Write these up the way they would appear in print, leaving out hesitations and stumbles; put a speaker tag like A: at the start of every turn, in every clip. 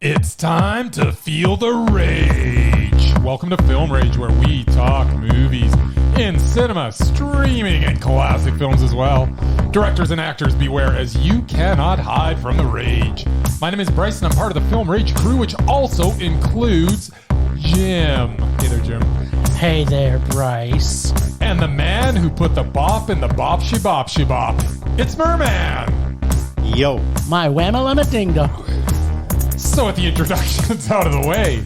A: It's time to feel the rage. Welcome to Film Rage, where we talk movies in cinema, streaming, and classic films as well. Directors and actors beware, as you cannot hide from the rage. My name is Bryce, and I'm part of the Film Rage crew, which also includes Jim. Hey there, Jim.
B: Hey there, Bryce.
A: And the man who put the bop in the bop-she-bop-she-bop. It's Murman.
C: Yo.
B: My whamma ding-dong.
A: So with the introductions out of the way,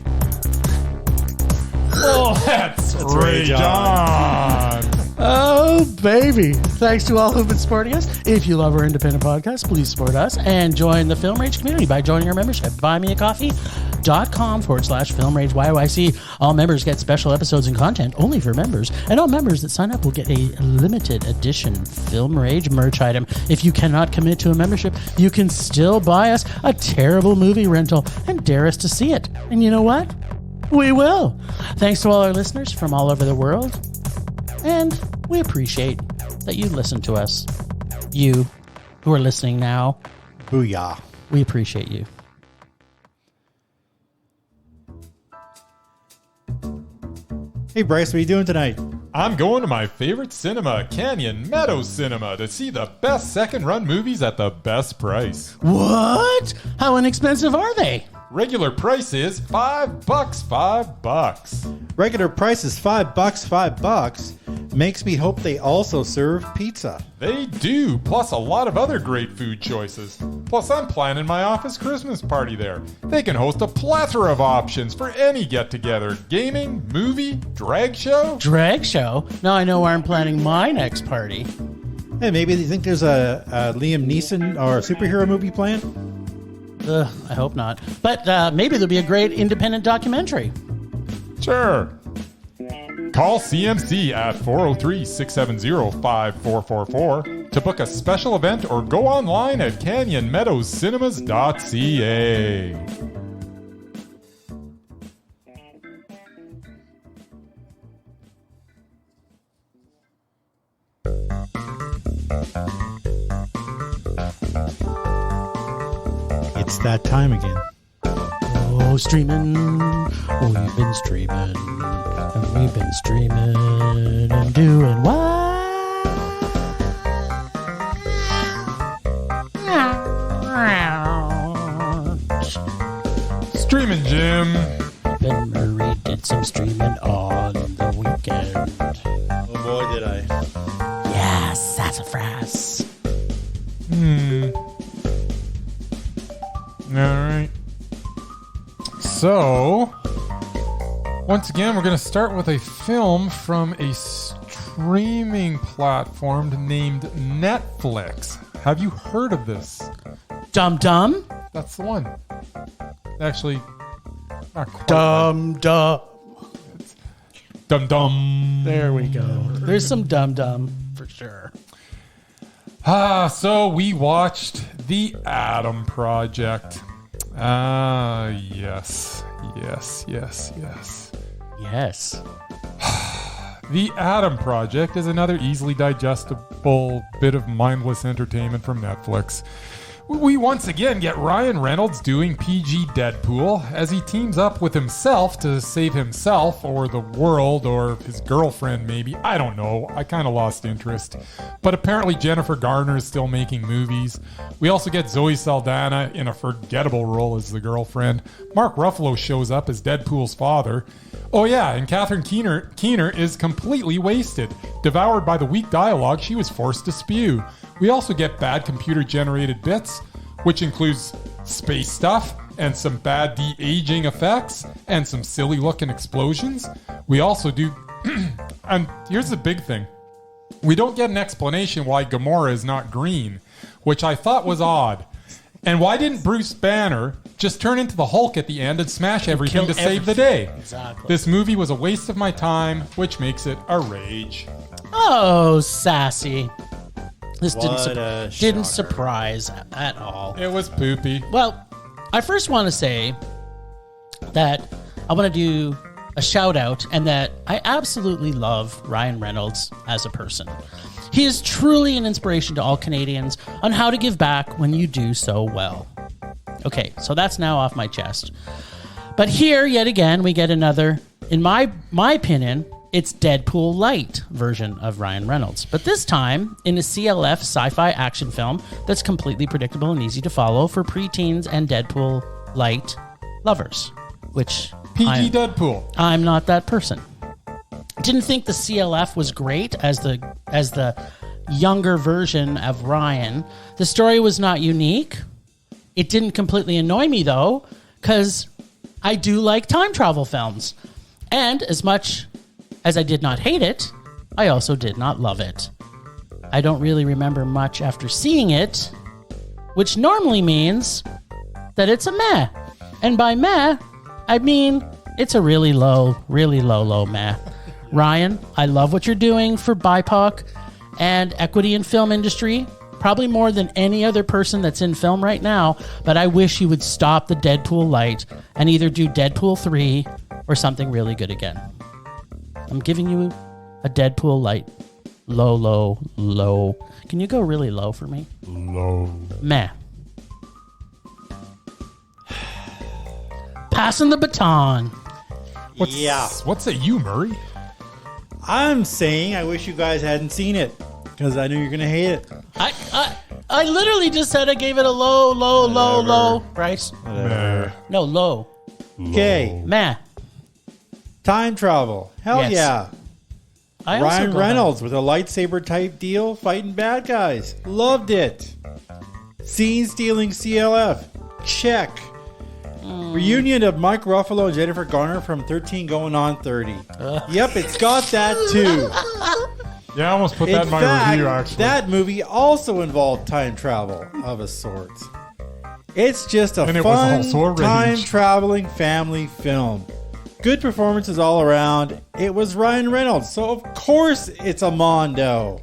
A: let's rage on.
B: Oh, baby. Thanks to all who've been supporting us. If you love our independent podcast, please support us and join the Film Rage community by joining our membership. buymeacoffee.com/Film Rage YYC. All members get special episodes and content only for members. And all members that sign up will get a limited edition Film Rage merch item. If you cannot commit to a membership, you can still buy us a terrible movie rental and dare us to see it. And you know what? We will. Thanks to all our listeners from all over the world. And we appreciate that you listen to us. You who are listening now.
C: Booyah.
B: We appreciate you.
C: Hey, Bryce, what are you doing tonight?
A: I'm going to my favorite cinema, Canyon Meadows Cinema, to see the best second-run movies at the best price.
B: What? How inexpensive are they?
A: Regular price is $5, $5.
C: Regular price is $5. Makes me hope they also serve pizza.
A: They do, plus a lot of other great food choices. Plus, I'm planning my office Christmas party there. They can host a plethora of options for any get-together. Gaming, movie, drag show.
B: Drag show? Now I know where I'm planning my next party.
C: Hey, maybe you think there's a Liam Neeson or a superhero movie planned?
B: I hope not. But maybe there'll be a great independent documentary.
A: Sure. Call CMC at 403-670-5444 to book a special event or go online at canyonmeadowscinema.ca.
C: It's that time again.
B: Oh, streaming. We've been streaming. And we've been streaming and doing what?
A: Streaming, Jim.
B: Ben Murray did some streaming on the weekend.
C: Oh boy, did I.
B: Yes, sassafras.
A: All right. So, once again, we're going to start with a film from a streaming platform named Netflix. Have you heard of this?
B: Dum Dum?
A: That's the one. Actually, not quite.
B: Dum Dum.
A: Dum Dum.
B: There we go. There's some Dum Dum for sure.
A: So we watched The Adam Project. Yes.
B: Yes.
A: The Adam Project is another easily digestible bit of mindless entertainment from Netflix. We once again get Ryan Reynolds doing PG Deadpool as he teams up with himself to save himself or the world or his girlfriend maybe. I don't know. I kind of lost interest. But apparently Jennifer Garner is still making movies. We also get Zoe Saldana in a forgettable role as the girlfriend. Mark Ruffalo shows up as Deadpool's father. Oh yeah, and Catherine Keener is completely wasted. Devoured by the weak dialogue she was forced to spew. We also get bad computer-generated bits, which includes space stuff and some bad de-aging effects and some silly-looking explosions. We also do... and here's the big thing. We don't get an explanation why Gamora is not green, which I thought was odd. And why didn't Bruce Banner just turn into the Hulk at the end and smash everything to save the day?
B: Exactly.
A: This movie was a waste of my time, which makes it a rage.
B: Oh, sassy. This
C: What
B: didn't surprise at all.
A: It was poopy.
B: Well, I first want to say that I want to do a shout out and that I absolutely love Ryan Reynolds as a person. He is truly an inspiration to all Canadians on how to give back when you do so well. Okay, so that's now off my chest. But here, yet again, we get another, in my opinion, it's Deadpool light version of Ryan Reynolds. But this time, in a CLF sci-fi action film that's completely predictable and easy to follow for preteens and Deadpool light lovers. Which
A: PG Deadpool.
B: I'm not that person. Didn't think the CLF was great as the younger version of Ryan. The story was not unique. It didn't completely annoy me, though, because I do like time travel films. And as much as I did not hate it, I also did not love it. I don't really remember much after seeing it, which normally means that it's a meh. And by meh, I mean it's a really low meh. Ryan, I love what you're doing for BIPOC and equity in film industry, probably more than any other person that's in film right now, but I wish you would stop the Deadpool light and either do Deadpool 3 or something really good again. I'm giving you a Deadpool light. Low. Can you go really low for me?
A: Low.
B: Meh. Passing the baton.
A: What's at you, Murray?
C: I'm saying I wish you guys hadn't seen it because I knew you're going to hate it.
B: I literally just said I gave it a low, Bryce.
A: Meh.
B: No, low.
C: Okay.
B: Meh.
C: Time travel. Hell
B: Yes.
C: yeah.
B: I also
C: Ryan
B: go
C: Reynolds with a lightsaber type deal fighting bad guys. Loved it. Scene stealing CLF. Check. Reunion of Mark Ruffalo and Jennifer Garner from 13 going on 30. Yep, it's got that too.
A: Yeah, I almost put that in my
C: fact,
A: review, actually.
C: that movie also involved time travel of a sort. It's just a
A: And it was
C: fun
A: also arranged.
C: time traveling family film. Good performances all around. It was Ryan Reynolds, so of course it's a Mondo.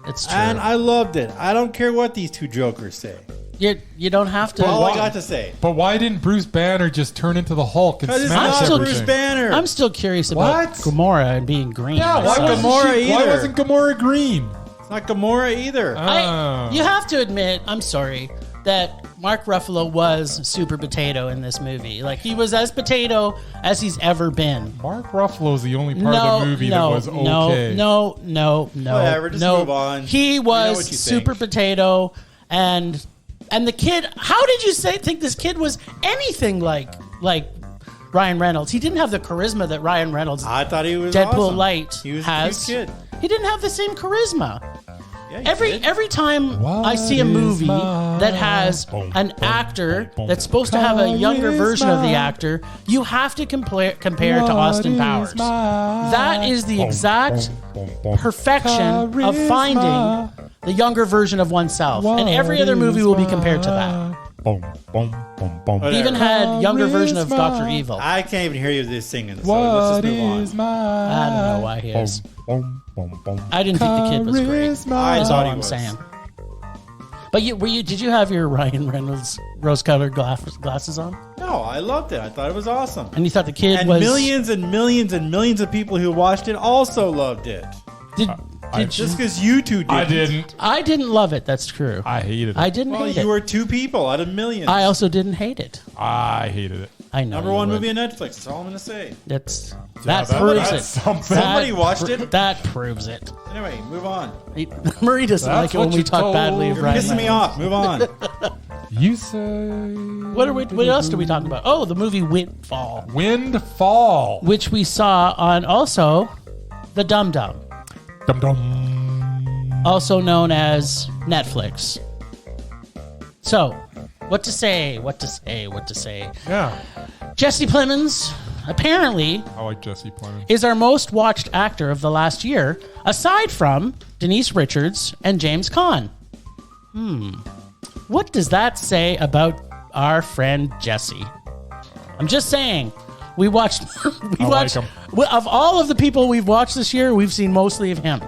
B: It's true.
C: And I loved it. I don't care what these two jokers say.
B: You don't have to.
C: All I got to say.
A: But why didn't Bruce Banner just turn into the Hulk and
C: Because it's
A: smash
C: not
B: still-
A: everything?
C: Bruce Banner.
B: I'm still curious about
A: What?
B: Gamora and being green.
A: Yeah, why
C: Not
B: myself.
C: Gamora
A: Why
C: either.
A: wasn't Gamora green?
C: It's not Gamora either.
A: Oh.
B: You have to admit, I'm sorry, that Mark Ruffalo was super potato in this movie. Like, he was as potato as he's ever been.
A: Mark Ruffalo's the only part of the movie that was okay.
B: No.
C: Whatever, just move on.
B: He
C: You know
B: was
C: what you
B: super
C: think.
B: potato, and the kid. How did you think this kid was anything like Ryan Reynolds? He didn't have the charisma that Ryan Reynolds,
C: I thought he was
B: Deadpool
C: awesome.
B: light,
C: He was
B: has.
C: a cute kid.
B: He didn't have the same charisma.
C: Yeah, he
B: Every
C: did.
B: time
A: What
B: I see a
A: is
B: movie
A: my-
B: that has
A: Boom,
B: an
A: boom,
B: actor
A: boom, boom.
B: that's supposed to have a younger version of the
A: Charisma.
B: actor, you have to compare to Austin Powers. That is the exact perfection of finding the younger version of oneself. And every other movie will be compared to that.
A: Boom, boom, boom, boom.
C: Whatever.
B: He even had younger version of Dr. Evil.
C: I can't even hear you this singing, so let's
A: What
C: just move
A: is
C: on.
A: my?
B: I don't know why he is.
A: Boom, boom, boom.
B: I didn't think the kid was great.
C: I
B: That's
C: thought
B: all
C: he
B: I'm
C: was.
B: saying. But did you have your Ryan Reynolds rose-colored glasses on?
C: No, I loved it. I thought it was awesome.
B: And you thought the kid
C: And
B: was...
C: millions and millions and millions of people who watched it also loved it.
B: Did you?
C: Just because you two didn't.
A: I didn't.
B: I didn't love it. That's true.
A: I hated it.
B: I didn't
C: Well,
B: hate
C: you
B: it.
C: were two people out of millions.
B: I also didn't hate it.
A: I hated it.
B: I know.
C: Number
B: you
C: one
B: would.
C: movie on Netflix. That's all I'm going to say.
B: That
A: that-
B: proves
A: that's
B: it.
A: something.
C: Somebody watched it.
B: That proves it.
C: Anyway, move on.
B: Murray doesn't
A: That's
B: like it when
A: what
B: we
A: you
B: talk
A: told
B: badly of
C: You're
B: Ryan
C: pissing me
B: Reynolds.
C: off. Move on.
A: You say.
B: What else are we talking about? Oh, the movie Windfall,
A: Windfall.
B: which we saw on also the Dum Dum,
A: Dum dum.
B: also known as Netflix. So, what to say?
A: Yeah.
B: Jesse Plemons apparently
A: I like Jesse Plemons.
B: is our most watched actor of the last year, aside from Denise Richards and James Caan. What does that say about our friend Jesse? I'm just saying. We watched.
A: like him.
B: Of all of the people we've watched this year, we've seen mostly of him.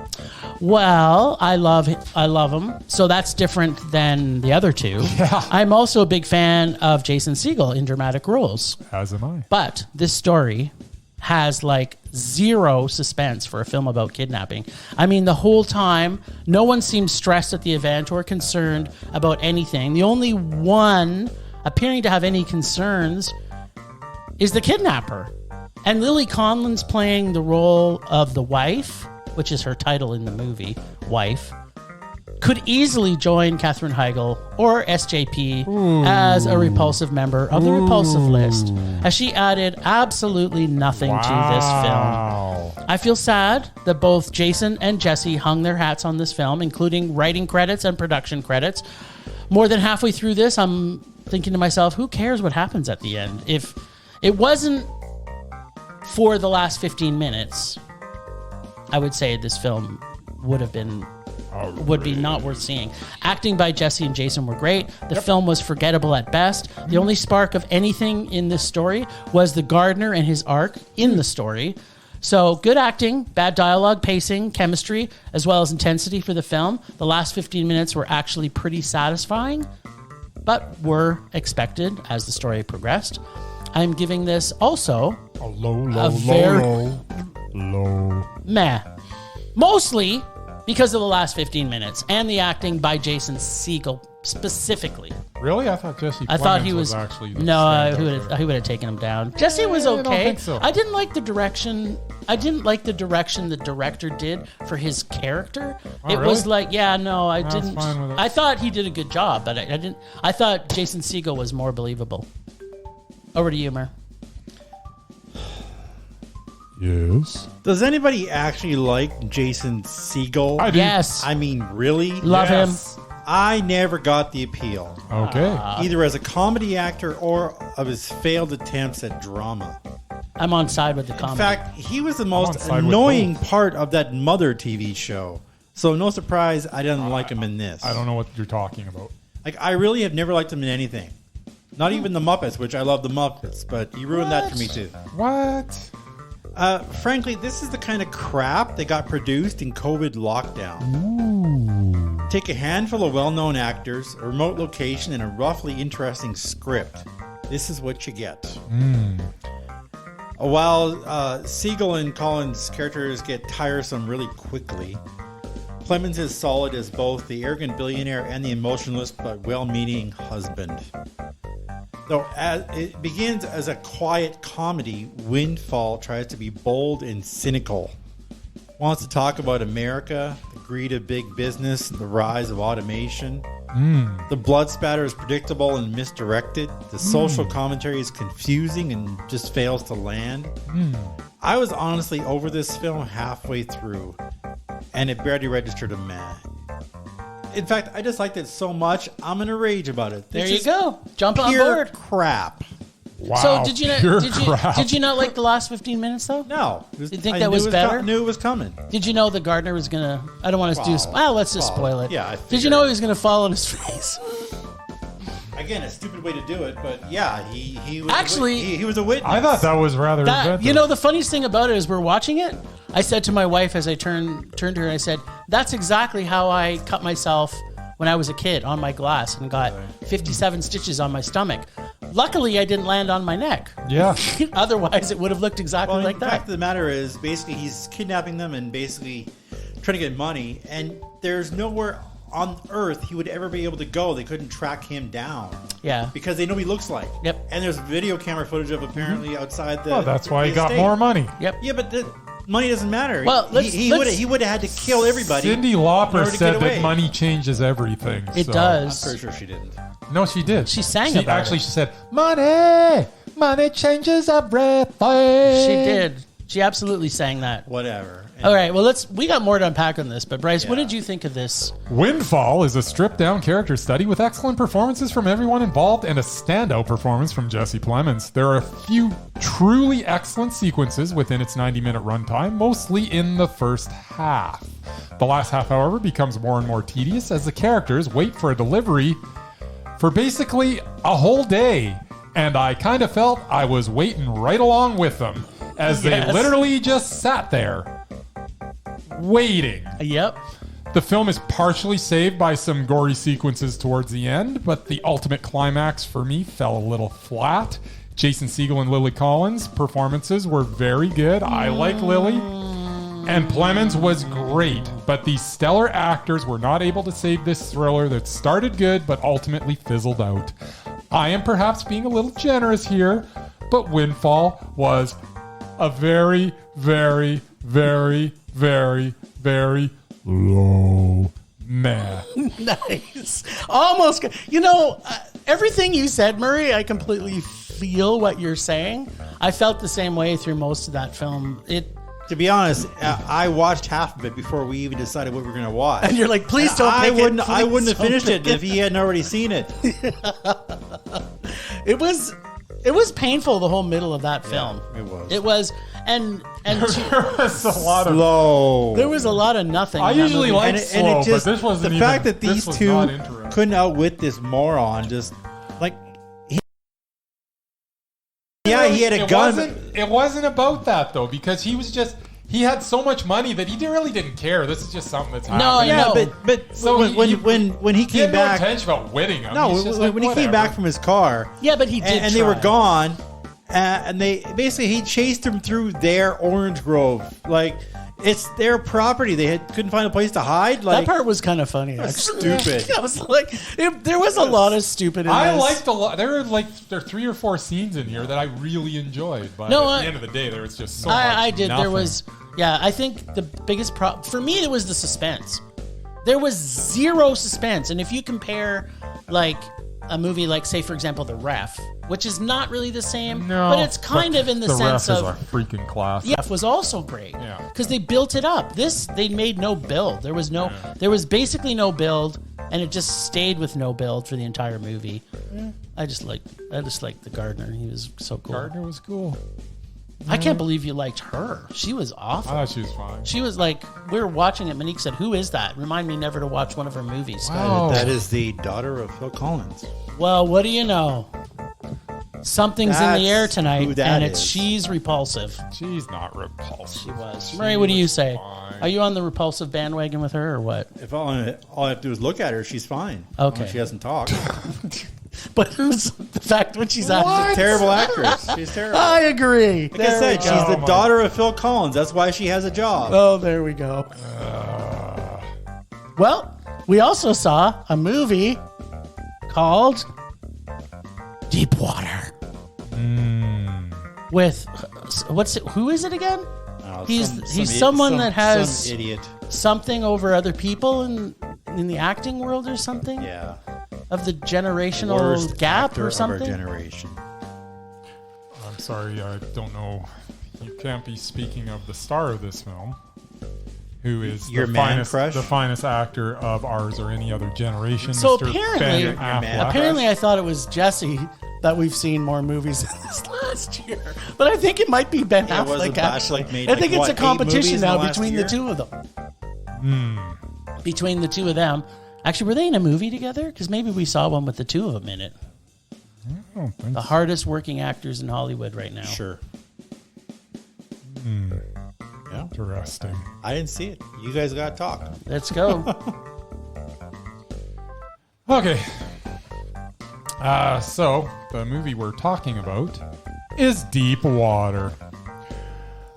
B: Well, I love him. So that's different than the other two.
A: Yeah.
B: I'm also a big fan of Jason Segel in dramatic roles.
A: As am I.
B: But this story has like zero suspense for a film about kidnapping. I mean, the whole time, no one seems stressed at the event or concerned about anything. The only one appearing to have any concerns is the kidnapper. And Lily Conlon's playing the role of the wife, which is her title in the movie, wife, could easily join Katherine Heigl or SJP as a repulsive member of the repulsive list, as she added absolutely nothing to this film. I feel sad that both Jason and Jesse hung their hats on this film, including writing credits and production credits. More than halfway through this, I'm thinking to myself, who cares what happens at the end? If it wasn't for the last 15 minutes, I would say this film would be not worth seeing. Acting by Jesse and Jason were great. The film was forgettable at best. The only spark of anything in this story was the gardener and his arc in the story. So good acting, bad dialogue, pacing, chemistry, as well as intensity for the film. The last 15 minutes were actually pretty satisfying, but were expected as the story progressed. I'm giving this also
A: a low.
B: Meh. Mostly because of the last 15 minutes and the acting by Jason Segel specifically.
A: Really? I thought Jesse
B: I thought he was
A: actually
B: he would have taken him down. Jesse was okay.
A: I don't think so.
B: I didn't like the direction. The director did for his character.
A: Oh,
B: it
A: really?
B: was like, I
A: was
B: didn't.
A: fine with it.
B: I thought he did a good job, but I didn't. I thought Jason Segel was more believable. Over to you, Mer.
A: Yes.
C: Does anybody actually like Jason Segel?
A: I do.
B: Yes.
C: I mean, really?
B: Love him.
C: I never got the appeal.
A: Okay.
C: Either as a comedy actor or of his failed attempts at drama.
B: I'm on side with the
C: In
B: comedy.
C: fact, he was the
A: on
C: most
A: side with
C: annoying
A: both.
C: part of that Mother TV show. So no surprise I didn't like him in this.
A: I don't know what you're talking about.
C: Like, I really have never liked him in anything. Not even the Muppets, which I love the Muppets, but he ruined that for me too.
A: What?
C: Frankly, this is the kind of crap that got produced in COVID lockdown. Take a handful of well-known actors, a remote location, and a roughly interesting script. This is what you get. While Segel and Collins' characters get tiresome really quickly, Clemens is solid as both the arrogant billionaire and the emotionless but well-meaning husband. Though as it begins as a quiet comedy, Windfall tries to be bold and cynical. Wants to talk about America, the greed of big business, the rise of automation. The blood spatter is predictable and misdirected. The social commentary is confusing and just fails to land. I was honestly over this film halfway through, and it barely registered a meh. In fact, I just liked it so much, I'm going to rage about it.
B: There you go. Jump on
C: Pure
B: board.
C: crap.
A: Wow.
B: So did you
A: crap.
B: did you not like the last 15 minutes though?
C: No.
B: You think that was better?
C: Knew it was coming.
B: Did you know the gardener was gonna? I don't want to let's just spoil it.
C: Yeah.
B: Did you know he was gonna fall on his face?
C: Again, a stupid way to do it, but yeah, he was
B: Actually,
C: he was a witness.
A: I thought that was rather inventive.
B: You know, the funniest thing about it is we're watching it. I said to my wife as I turned to her, I said, "That's exactly how I cut myself when I was a kid on my glass and got 57 stitches on my stomach. Luckily, I didn't land on my neck.
A: Yeah.
B: Otherwise, it would have looked exactly like
C: The
B: that."
C: fact of the matter is, basically, he's kidnapping them and basically trying to get money, and there's nowhere on Earth he would ever be able to go. They couldn't track him down.
B: Yeah.
C: Because they know what he looks like.
B: Yep.
C: And there's video camera footage of apparently outside the.
A: Well, that's why he got
C: estate.
A: more money.
B: Yep.
C: Yeah, but the money doesn't matter.
B: Well,
C: he would have had to kill everybody.
A: Cindy
C: in
A: Lauper
C: order to
A: said
C: get
A: that
C: away.
A: money changes everything.
B: It
A: so.
C: I'm
B: does.
C: pretty sure she didn't.
A: No, she did.
B: She sang
A: she,
B: about
A: actually,
B: it.
A: she said, money changes everything.
B: She did. She absolutely sang that.
C: Whatever.
B: All right, well, we got more to unpack on this, but Bryce, what
C: Yeah.
B: did you think of this?
A: Windfall is a stripped-down character study with excellent performances from everyone involved and a standout performance from Jesse Plemons. There are a few truly excellent sequences within its 90-minute runtime, mostly in the first half. The last half, however, becomes more and more tedious as the characters wait for a delivery for basically a whole day, and I kind of felt I was waiting right along with them as they
B: Yes.
A: literally just sat there waiting.
B: Yep.
A: The film is partially saved by some gory sequences towards the end, but the ultimate climax for me fell a little flat. Jason Segel and Lily Collins' performances were very good. I like Lily. And Plemons was great, but these stellar actors were not able to save this thriller that started good but ultimately fizzled out. I am perhaps being a little generous here, but Windfall was a very, very, very, very, very low man.
B: Nice. Almost. Everything you said, Murray, I completely feel what you're saying. I felt the same way through most of that film.
C: To be honest, I watched half of it before we even decided what we were going to watch.
B: And you're like, please don't pick it.
C: I wouldn't have finished it if he hadn't already seen it.
B: It was painful, the whole middle of that film.
C: It was.
B: And
A: there was a lot of
C: slow.
B: There was a lot of nothing.
A: I usually like slow,
C: just,
A: but this wasn't
C: the
A: even,
C: fact that these two couldn't outwit this moron, just like he had a gun.
A: It wasn't about that though, because he had so much money that he really didn't care. This is just something that's happening.
C: But
A: so
C: when he came back,
A: no intention about winning him.
C: No, when he came back from his car,
B: but he did,
C: and they were gone. And he chased them through their orange grove. Like, it's their property. They couldn't find a place to hide. Like,
B: that part was kind of funny.
C: Stupid.
B: I was like, there was a lot of stupid in
A: I
B: this.
A: liked a lot. There are 3 or 4 scenes in here that I really enjoyed. But at the end of the day, there was just so much.
B: I did.
A: Nothing.
B: There was. Yeah, I think the biggest problem for me, it was the suspense. There was zero suspense, and if you compare, like, a movie like, say, for example, The Ref, which is not really the same, but it's kind of in the sense of...
A: The Ref is a freaking classic.
B: Yeah, was also great.
A: Yeah.
B: Because they built it up. This, they made no build. There was basically no build, and it just stayed with no build for the entire movie. Yeah. I just liked the gardener. He was so cool.
A: Gardner was cool.
B: I can't believe you liked her. She was awful.
A: I thought she was fine.
B: She was like, we were watching it. Monique said, "Who is that? Remind me never to watch one of her movies."
A: Wow.
C: That is the daughter of Phil Collins.
B: Well, what do you know? Something's in the air tonight, and she's repulsive.
A: She's not repulsive.
B: She was. Murray, what do you say? Fine. Are you on the repulsive bandwagon with her, or what?
C: If all I have to do is look at her, she's fine.
B: Okay.
C: She hasn't talked.
B: But who's the fact when she's acting?
C: Terrible actress. She's terrible.
B: I agree.
C: Like I said, she's the daughter of Phil Collins. That's why she has a job.
B: Oh, there we go. Well, we also saw a movie called Deepwater. With who is it again? He's someone that has
C: some idiot
B: something over other people in the acting world or something.
C: Yeah.
B: Of the generational
C: Worst
B: gap or something.
C: Of our generation.
A: I'm sorry, I don't know. You can't be speaking of the star of this film, who is
C: your
A: the finest actor of ours or any other generation.
B: So
A: Mr.
B: apparently, I thought it was Jesse that we've seen more movies in this last year, but I think it might be Ben Affleck. Actually, I think it's a competition now between the two of them. Between the two of them. Actually, were they in a movie together? Because maybe we saw one with the two of them in it.
A: I don't think
B: the hardest working actors in Hollywood right now.
C: Sure.
A: Yeah. Interesting.
C: I didn't see it. You guys got to talk.
B: Let's go.
A: Okay. So, the movie we're talking about is Deepwater.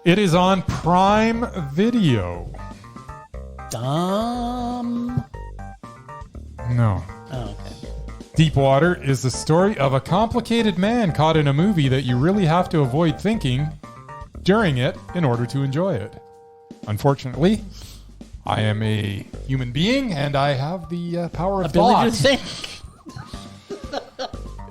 A: It is on Prime Video. No.
B: Oh, okay.
A: Deepwater is the story of a complicated man caught in a movie that you really have to avoid thinking during it in order to enjoy it. Unfortunately, I am a human being and I have the power of
B: ability
A: thought.
B: to think.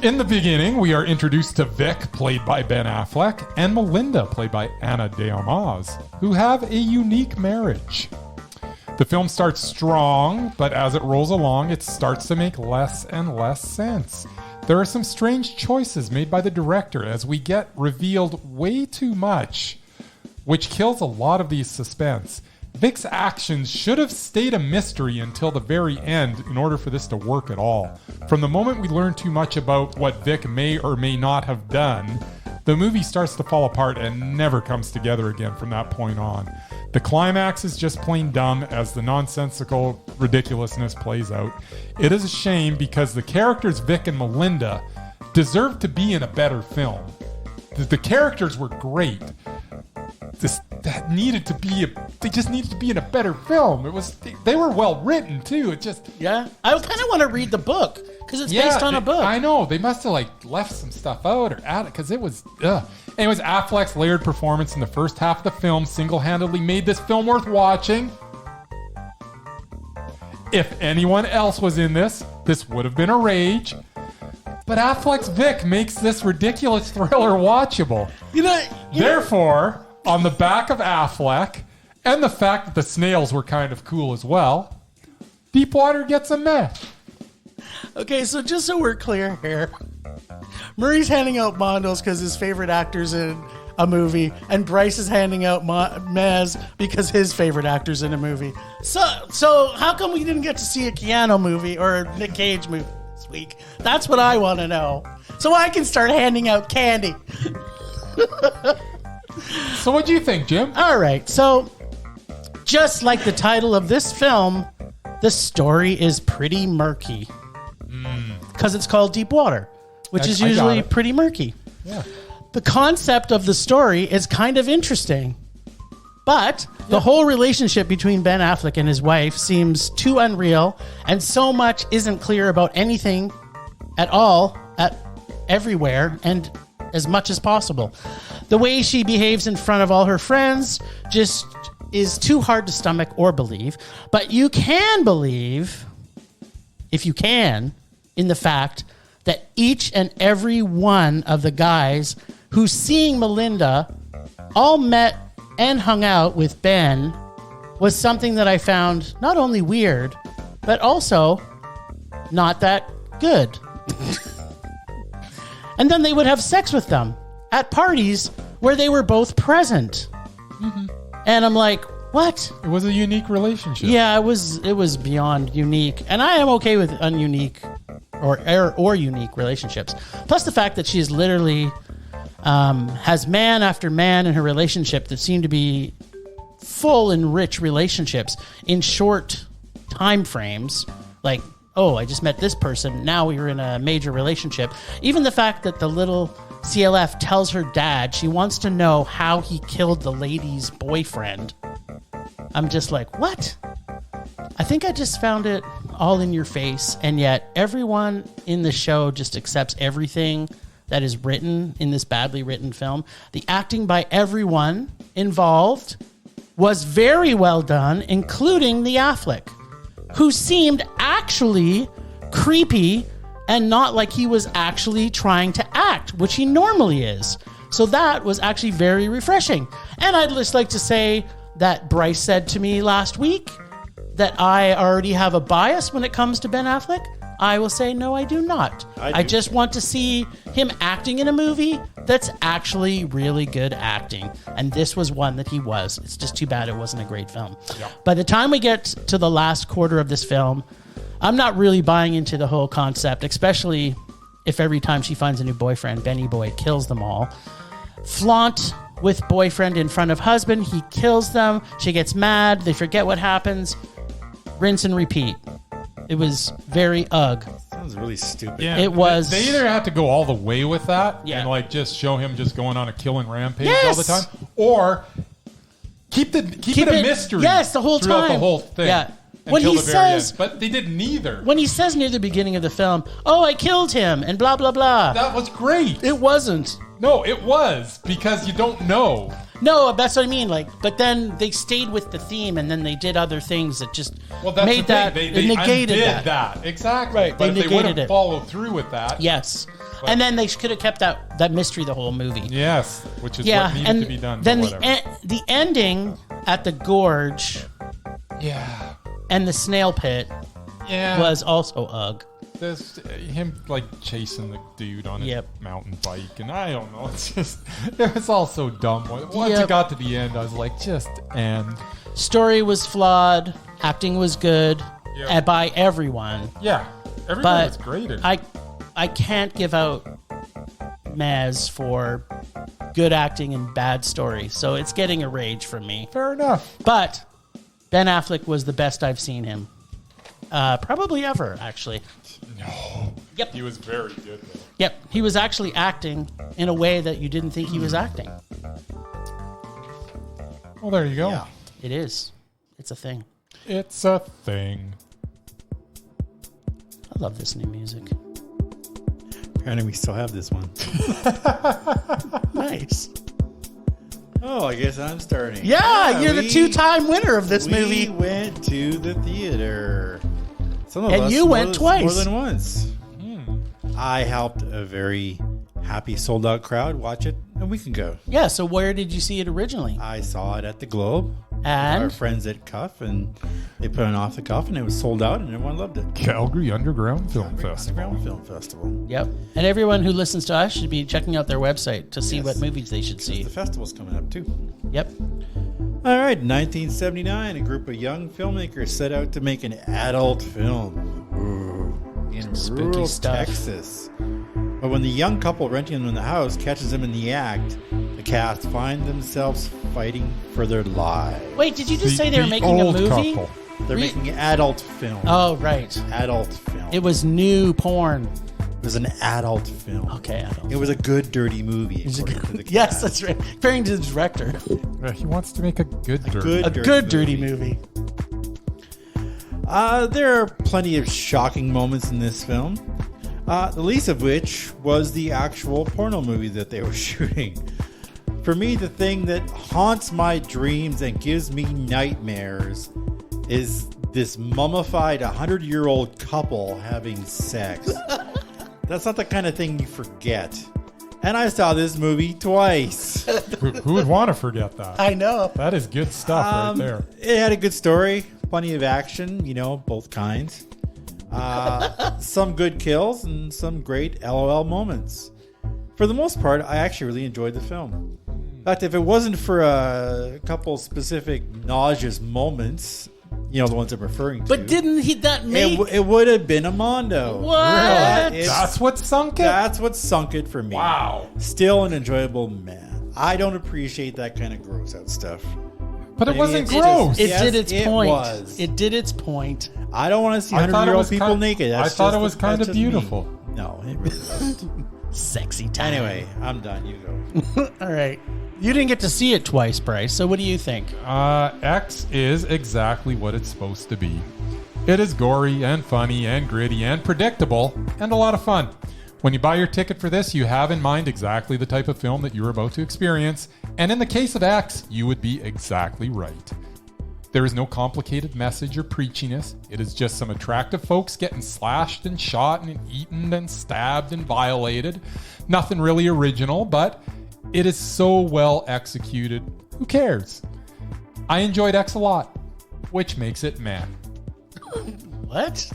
A: In the beginning, we are introduced to Vic, played by Ben Affleck, and Melinda, played by Ana de Armas, who have a unique marriage. The film starts strong, but as it rolls along, it starts to make less and less sense. There are some strange choices made by the director as we get revealed way too much, which kills a lot of the suspense. Vic's actions should have stayed a mystery until the very end in order for this to work at all. From the moment we learn too much about what Vic may or may not have done, the movie starts to fall apart and never comes together again from that point on. The climax is just plain dumb as the nonsensical ridiculousness plays out. It is a shame because the characters Vic and Melinda deserved to be in a better film. The characters were great. They just needed to be in a better film. They were well written too.
B: Yeah. I kind of want to read the book Because it's based on a book.
A: I know. They must have left some stuff out or added because it was. Anyways, Affleck's layered performance in the first half of the film single-handedly made this film worth watching. If anyone else was in this would have been a rage. But Affleck's Vic makes this ridiculous thriller watchable. Therefore, on the back of Affleck, and the fact that the snails were kind of cool as well, Deepwater gets a meh.
B: Okay, so just so we're clear here, Murray's handing out Mondos because his favorite actor's in a movie, and Bryce is handing out Mez because his favorite actor's in a movie. So how come we didn't get to see a Keanu movie or a Nick Cage movie this week? That's what I want to know. So I can start handing out candy.
A: So what do you think, Jim?
B: All right, so just like the title of this film, the story is pretty murky. Because it's called Deepwater, which is usually pretty murky.
A: Yeah.
B: The concept of the story is kind of interesting, but the whole relationship between Ben Affleck and his wife seems too unreal, and so much isn't clear about anything at all, everywhere, and as much as possible. The way she behaves in front of all her friends just is too hard to stomach or believe, but you can believe, if you can, in the fact that each and every one of the guys who, seeing Melinda, all met and hung out with Ben was something that I found not only weird, but also not that good. And then they would have sex with them at parties where they were both present. Mm-hmm. And I'm like, what?
A: It was a unique relationship.
B: Yeah, it was beyond unique. And I am okay with ununique or unique relationships. Plus the fact that she's literally has man after man in her relationship that seem to be full and rich relationships in short time frames. Like, oh, I just met this person. Now we're in a major relationship. Even the fact that the little CLF tells her dad she wants to know how he killed the lady's boyfriend. I'm just like, what? I think I just found it all in your face, and yet everyone in the show just accepts everything that is written in this badly written film. The acting by everyone involved was very well done, including the Affleck, who seemed actually creepy and not like he was actually trying to act, which he normally is. So that was actually very refreshing. And I'd just like to say that Bryce said to me last week that I already have a bias when it comes to Ben Affleck. I will say, no, I do not. I just want to see him acting in a movie that's actually really good acting. And this was one that he was. It's just too bad it wasn't a great film. Yeah. By the time we get to the last quarter of this film, I'm not really buying into the whole concept, especially if every time she finds a new boyfriend, Benny Boy kills them all. Flaunt with boyfriend in front of husband, he kills them. She gets mad. They forget what happens. Rinse and repeat. It was very ugh.
C: Sounds really stupid.
A: Yeah,
B: it was.
A: They either have to go all the way with that
B: and
A: just show him just going on a killing rampage all the time, or keep it a mystery.
B: Yes, the whole time
A: throughout the whole thing.
B: Yeah.
A: When he says, but they did neither.
B: When he says near the beginning of the film, "Oh, I killed him," and blah blah blah.
A: That was great.
B: It wasn't.
A: No, it was because you don't know.
B: No, that's what I mean. But then they stayed with the theme, and then they did other things that just made that
A: they
B: negated
A: that. Exactly.
B: Right.
A: But
B: they
A: if they would have followed through with that,
B: yes. And then they could have kept that mystery the whole movie.
A: Yes, which is what needed to be done.
B: Then the ending at the gorge, and the snail pit, was also ugh.
A: This him chasing the dude on a mountain bike, and I don't know. It was all so dumb. Once it got to the end, I was like, just end.
B: Story was flawed. Acting was good by everyone.
A: Yeah, everyone was great.
B: I can't give out Maz for good acting and bad story, so it's getting a rage from me.
A: Fair enough.
B: But Ben Affleck was the best I've seen him. Probably ever, actually.
A: No.
B: Yep.
A: He was very good, though.
B: Yep. He was actually acting in a way that you didn't think he was acting.
A: Well, there you go.
B: Yeah. It is. It's a thing.
A: It's a thing.
B: love this new music.
C: Apparently we still have this one.
B: Nice.
C: Oh, I guess I'm starting.
B: Yeah, you're the two-time winner of this movie.
C: We went to the theater. Some of
B: And
C: us
B: you went twice.
C: More than once. I helped a very happy sold-out crowd watch it a week ago.
B: Yeah, so where did you see it originally?
C: I saw it at the Globe.
B: And?
C: Our friends at Cuff, and they put it off the cuff, and it was sold out, and everyone loved it.
A: Calgary Underground Film Festival.
C: Underground Film Festival.
B: Yep. And everyone who listens to us should be checking out their website to see
C: Yes.
B: what movies they should see.
C: The festival's coming up, too.
B: Yep.
C: All right, 1979, a group of young filmmakers set out to make an adult film in
B: Spooky
C: rural
B: stuff.
C: Texas. But when the young couple renting them in the house catches them in the act, the cast find themselves fighting for their lives.
B: Wait, did you just say they were making a
A: old
B: movie?
A: couple.
C: They're making an adult film.
B: Oh, right.
C: Adult film.
B: It was new porn.
C: It was an adult film.
B: Okay, adult.
C: It was a good, dirty movie. according to the
B: Yes,
C: cast.
B: that's right. Comparing to the director.
A: He wants to make a good dirty.
C: good-
B: A good dirty movie.
C: There are plenty of shocking moments in this film. The least of which was the actual porno movie that they were shooting. For me, the thing that haunts my dreams and gives me nightmares is this mummified 100-year-old couple having sex. That's not the kind of thing you forget. And I saw this movie twice.
A: Who would want to forget that?
B: I know.
A: That is good stuff right there.
C: It had a good story, plenty of action, both kinds. Some good kills and some great LOL moments. For the most part, I actually really enjoyed the film. In fact, if it wasn't for a couple specific nauseous moments, the ones I'm referring to.
B: But didn't he that make...
C: It would have been a Mondo.
B: What?
C: Really?
A: That's what sunk it?
C: That's what sunk it for me.
A: Wow.
C: Still an enjoyable man. I don't appreciate that kind of gross out stuff.
A: But it
C: Maybe
A: wasn't
C: it's-
A: gross.
B: It
C: Yes,
B: did its
C: it
B: point.
C: was.
B: It did its point.
C: I don't want to see
A: I thought it
C: 100-year-old
A: was
C: people
A: kind-
C: naked.
A: I thought it was kind
C: that's
A: of
C: just me.
A: beautiful.
C: No, it really wasn't.
B: Sexy time.
C: Anyway, I'm done. You go.
B: All right. You didn't get to see it twice, Bryce. So what do you think?
A: X is exactly what it's supposed to be. It is gory and funny and gritty and predictable and a lot of fun. When you buy your ticket for this, you have in mind exactly the type of film that you're about to experience. And in the case of X, you would be exactly right. There is no complicated message or preachiness. It is just some attractive folks getting slashed and shot and eaten and stabbed and violated. Nothing really original, but it is so well executed. Who cares? I enjoyed X a lot, which makes it meh.
B: What?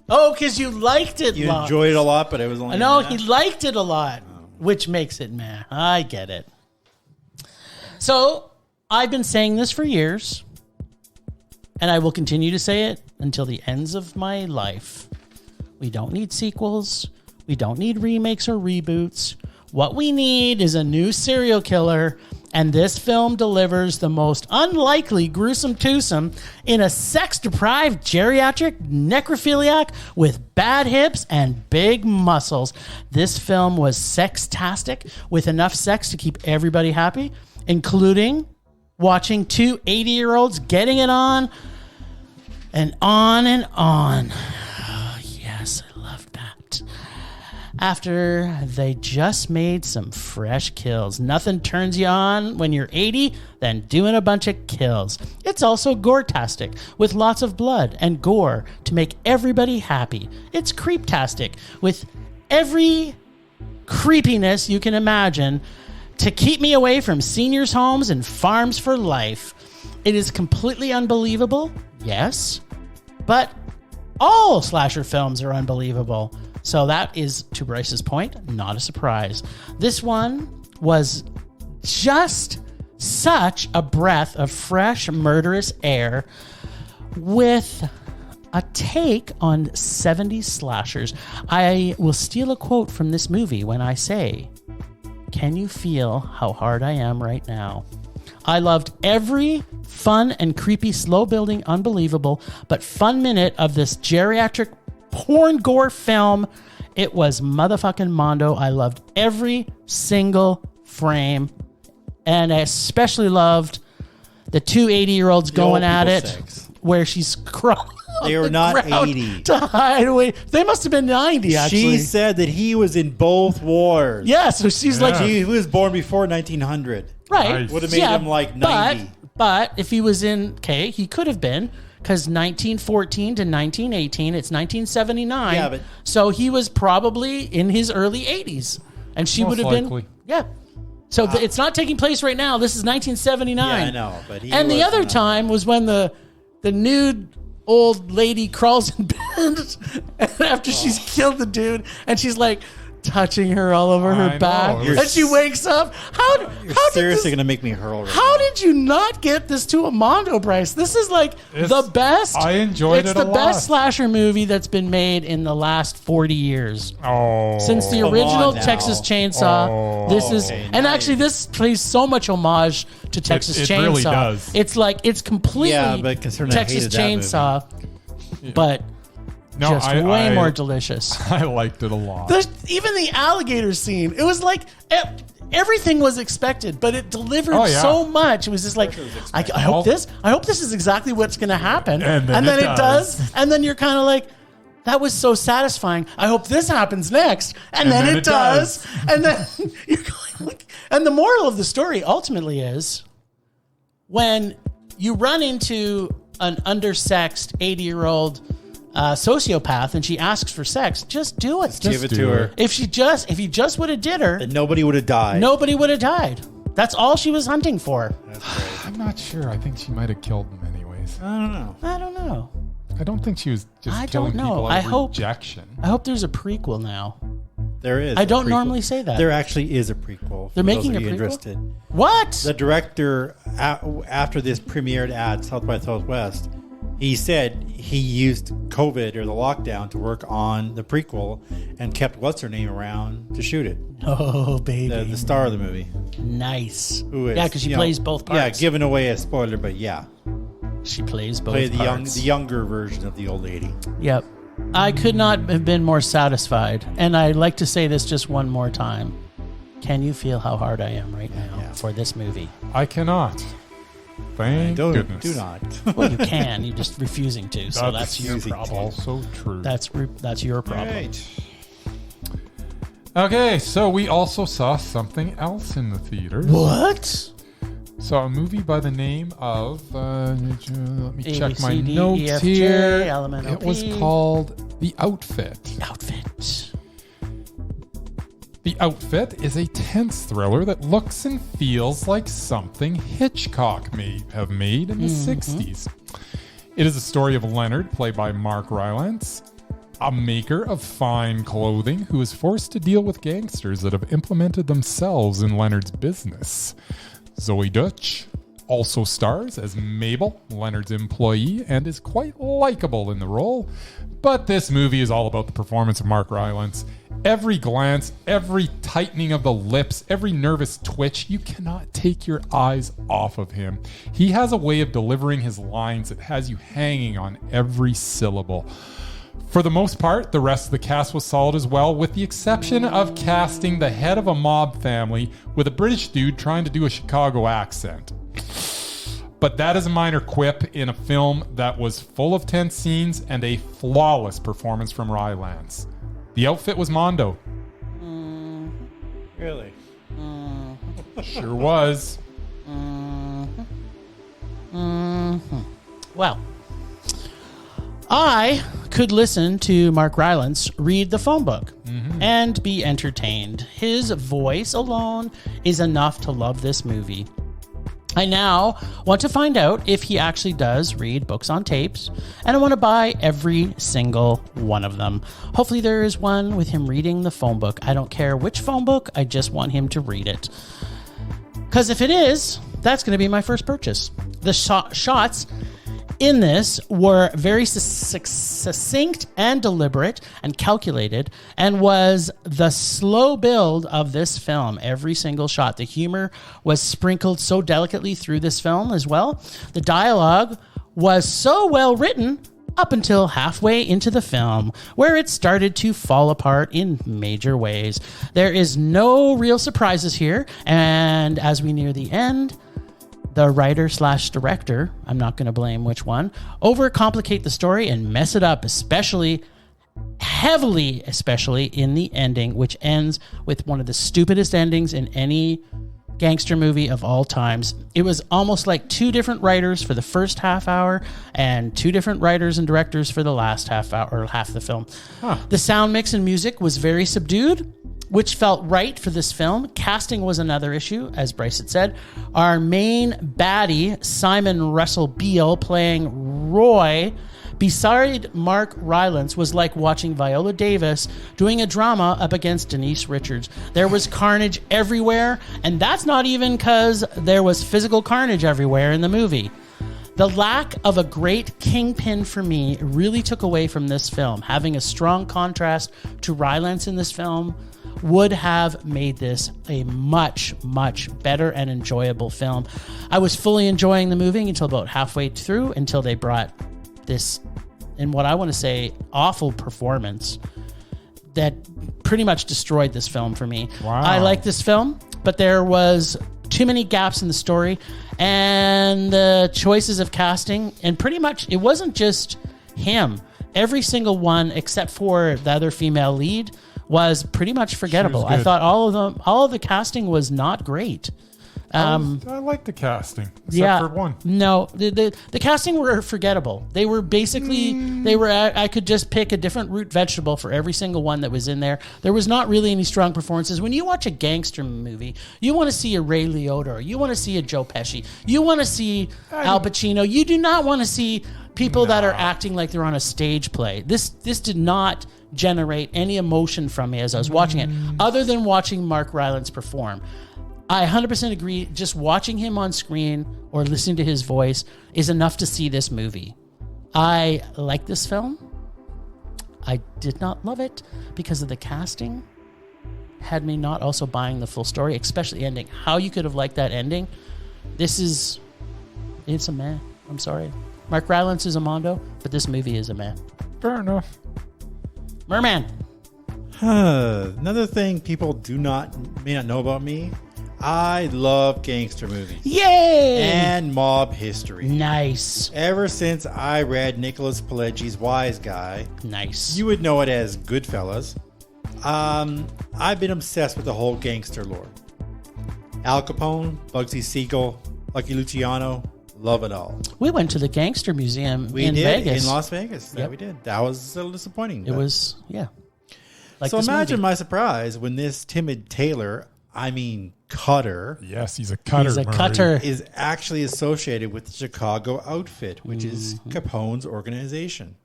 B: Oh, because you liked it.
C: You enjoyed it a lot, but it was only.
B: No,
C: a
B: he
C: minute.
B: liked it a lot, which makes it meh. I get it. So I've been saying this for years, and I will continue to say it until the ends of my life. We don't need sequels. We don't need remakes or reboots. What we need is a new serial killer, and this film delivers the most unlikely gruesome twosome in a sex-deprived geriatric necrophiliac with bad hips and big muscles. This film was sex-tastic with enough sex to keep everybody happy, including watching two 80-year-olds getting it on and on and on. Oh, yes, I love that. After they just made some fresh kills. Nothing turns you on when you're 80 than doing a bunch of kills. It's also gore-tastic with lots of blood and gore to make everybody happy. It's creep-tastic with every creepiness you can imagine to keep me away from seniors' homes and farms for life. It is completely unbelievable, yes, but all slasher films are unbelievable. So that is, to Bryce's point, not a surprise. This one was just such a breath of fresh, murderous air with a take on 70s slashers. I will steal a quote from this movie when I say, "Can you feel how hard I am right now?" I loved every fun and creepy, slow-building, unbelievable, but fun minute of this geriatric porn gore film. It was motherfucking Mondo. I loved every single frame, and I especially loved the two 80-year-olds going
C: old
B: at
C: people
B: it
C: sex.
B: where she's
C: They were
B: the
C: not
B: ground
C: 80.
B: to hide away. They must have been 90, actually.
C: She said that he was in both wars.
B: Yeah, so she's like...
C: He was born before 1900.
B: Right.
A: Nice.
C: Would have made him like 90.
B: But if he was in... Okay, he could have been... Because 1914 to 1918, it's 1979.
C: Yeah, but...
B: So he was probably in his early 80s. And she would have
A: likely.
B: been... Yeah. So it's not taking place right now. This is 1979.
C: Yeah, I know. But he
B: and the
C: was,
B: other time was when the nude old lady crawls in bed and after she's killed the dude, and she's like... touching her all over her back, and she wakes up.
C: You're seriously gonna make me hurl.
B: How did you not get this to a Mondo, Bryce? This is like the best.
A: I enjoyed it a lot.
B: It's the best slasher movie that's been made in the last 40 years.
A: Oh,
B: since the original Texas Chainsaw. This is, and actually, this plays so much homage to Texas Chainsaw.
A: It really does.
B: It's like it's completely
C: but
B: Texas Chainsaw, but.
A: No,
B: just way more delicious.
A: I liked it a lot.
B: Even the alligator scene, it was like everything was expected, but it delivered so much. It was just like, I hope this is exactly what's going to happen, and then it does, and then you're kind of like, that was so satisfying. I hope this happens next, and then it does, and then you're going like, and the moral of the story ultimately is when you run into an undersexed 80-year-old. Sociopath, and she asks for sex, just do it.
C: Just give it to her.
B: If you just would have did her,
C: then nobody would have died.
B: Nobody would have died. That's all she was hunting for.
C: That's great.
A: I'm not sure. I think she might have killed him anyways.
C: I don't know.
A: I don't think she was just killing people out of rejection.
B: I hope there's a prequel now.
C: There is.
B: I don't normally say that.
C: There actually is a prequel.
B: They're making a prequel?
C: Interested.
B: What?
C: The director, after this premiered at South by Southwest, he said he used COVID or the lockdown to work on the prequel and kept what's-her-name around to shoot it.
B: Oh, baby.
C: The star of the movie.
B: Nice.
C: Who is,
B: yeah, because she plays both parts.
C: Yeah, giving away a spoiler, but yeah.
B: She plays both parts.
C: The younger version of the old lady.
B: Yep. I could not have been more satisfied. And I'd like to say this just one more time. Can you feel how hard I am right now for this movie?
A: I cannot. Thank goodness.
C: Do not.
B: Well, you can. You're just refusing to. So that's your problem.
A: Also true.
B: That's your problem.
C: Right.
A: Okay, so we also saw something else in the theaters.
B: What?
A: Saw a movie by the name of. Let me check my
B: ABCD,
A: notes
B: EFJ,
A: here.
B: LMNOP.
A: It was called The Outfit. The Outfit is a tense thriller that looks and feels like something Hitchcock may have made in the 60s. It is a story of Leonard, played by Mark Rylance, a maker of fine clothing who is forced to deal with gangsters that have implemented themselves in Leonard's business. Zoe Deutsch also stars as Mabel, Leonard's employee, and is quite likable in the role. But this movie is all about the performance of Mark Rylance. Every glance, every tightening of the lips, every nervous twitch, you cannot take your eyes off of him. He has a way of delivering his lines that has you hanging on every syllable. For the most part, the rest of the cast was solid as well, with the exception of casting the head of a mob family with a British dude trying to do a Chicago accent. But that is a minor quip in a film that was full of tense scenes and a flawless performance from Rylance. The Outfit was Mondo.
C: Really?
A: Sure was.
B: Well, I could listen to Mark Rylance read the phone book and be entertained. His voice alone is enough to love this movie. I now want to find out if he actually does read books on tapes, and I want to buy every single one of them. Hopefully there is one with him reading the phone book. I don't care which phone book, I just want him to read it. Because if it is, that's going to be my first purchase. The shots in this were very succinct and deliberate and calculated, and was the slow build of this film. Every single shot. The humor was sprinkled so delicately through this film as well. The dialogue was so well written up until halfway into the film, where it started to fall apart in major ways. There is no real surprises here, and as we near the end, the writer/director, I'm not going to blame which one, overcomplicate the story and mess it up, especially in the ending, which ends with one of the stupidest endings in any gangster movie of all times. It was almost like two different writers for the first half hour and two different writers and directors for the last half hour or half the film. The sound mix and music was very subdued, which felt right for this film. Casting was another issue, as Bryce had said. Our main baddie, Simon Russell Beale, playing Roy, beside Mark Rylance, was like watching Viola Davis doing a drama up against Denise Richards. There was carnage everywhere, and that's not even because there was physical carnage everywhere in the movie. The lack of a great kingpin for me really took away from this film. Having a strong contrast to Rylance in this film would have made this a much, much better and enjoyable film. I was fully enjoying the movie until about halfway through, until they brought this, in what I want to say, awful performance that pretty much destroyed this film for me.
A: Wow.
B: I like this film, but there was too many gaps in the story and the choices of casting, and pretty much it wasn't just him. Every single one except for the other female lead was pretty much forgettable. I thought all of the casting was not great.
A: I like the casting, except for one.
B: No, the casting were forgettable. They were basically, I could just pick a different root vegetable for every single one that was in there. There was not really any strong performances. When you watch a gangster movie, you want to see a Ray Liotta, or you want to see a Joe Pesci, you want to see Al Pacino. You do not want to see people that are acting like they're on a stage play. This did not generate any emotion from me as I was watching it, other than watching Mark Rylance perform. I 100% agree. Just watching him on screen or listening to his voice is enough to see this movie. I like this film. I did not love it because of the casting. Had me not also buying the full story, especially the ending. How you could have liked that ending. It's a meh. I'm sorry. Mark Rylance is a mondo, but this movie is a meh.
A: Fair enough.
B: Merman.
C: Another thing people may not know about me. I love gangster movies.
B: Yay!
C: And mob history.
B: Nice.
C: Ever since I read Nicholas Pileggi's Wise Guy.
B: Nice.
C: You would know it as Goodfellas. I've been obsessed with the whole gangster lore. Al Capone, Bugsy Siegel, Lucky Luciano, love it all.
B: We went to the Gangster Museum in Vegas.
C: In Las Vegas. Yeah, we did. That was a little disappointing.
B: It was, yeah.
C: Like so imagine my surprise when this timid tailor, cutter.
A: Yes, he's a cutter.
B: He's a cutter.
C: Is actually associated with the Chicago outfit, which is Capone's organization.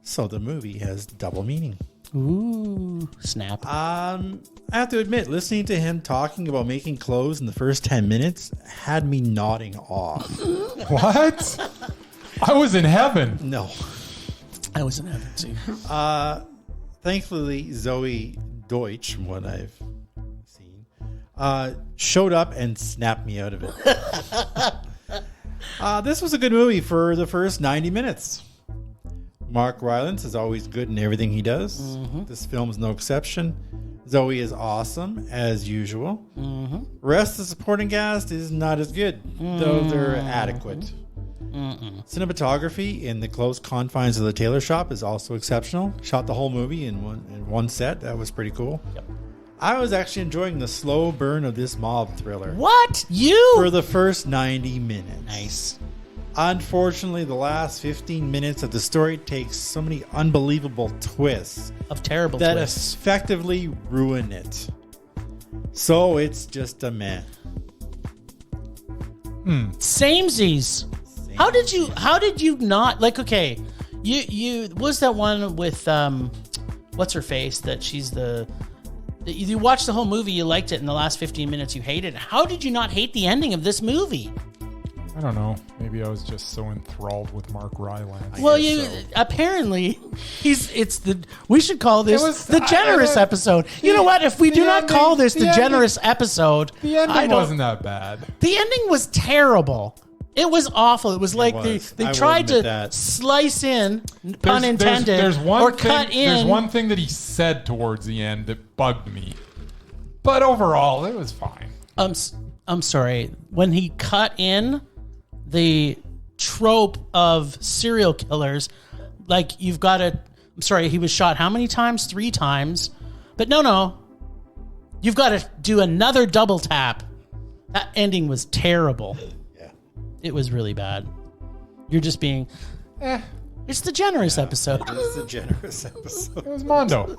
C: So the movie has double meaning.
B: Ooh, snap.
C: I have to admit, listening to him talking about making clothes in the first 10 minutes had me nodding off.
A: What? I was in heaven.
C: No.
B: I was in heaven too.
C: Thankfully, Zoe Deutsch, from what I've seen, showed up and snapped me out of it. This was a good movie for the first 90 minutes. Mark Rylance is always good in everything he does. Mm-hmm. This film's no exception. Zoe is awesome, as usual. Mm-hmm. Rest of the supporting cast is not as good, though they're adequate. Cinematography in the close confines of the tailor shop is also exceptional. Shot the whole movie in one set. That was pretty cool. Yep. I was actually enjoying the slow burn of this mob thriller.
B: What?
C: For the first 90 minutes.
B: Nice.
C: Unfortunately, the last 15 minutes of the story takes so many unbelievable twists.
B: Terrible
C: that
B: twists.
C: Effectively ruin it. So it's just a meh.
B: Samesies. How did you not, like, okay, you was that one with what's her face, that she's you watched the whole movie, you liked it, in the last 15 minutes you hated it. How did you not hate the ending of this movie?
A: I don't know. Maybe I was just so enthralled with Mark Rylance.
B: Well, apparently we should call this the generous episode. You know what? If we do not call this the generous episode,
A: the ending wasn't that bad.
B: The ending was terrible. It was awful. It was like they tried to slice in, pun intended, cut in.
A: There's one thing that he said towards the end that bugged me. But overall, it was fine.
B: I'm sorry, when he cut in the trope of serial killers, like you've got to, I'm sorry, he was shot how many times? 3 times. But no. You've got to do another double tap. That ending was terrible.
C: Yeah.
B: It was really bad. You're just being, it's the generous episode.
C: It's a generous episode.
A: It was Mondo.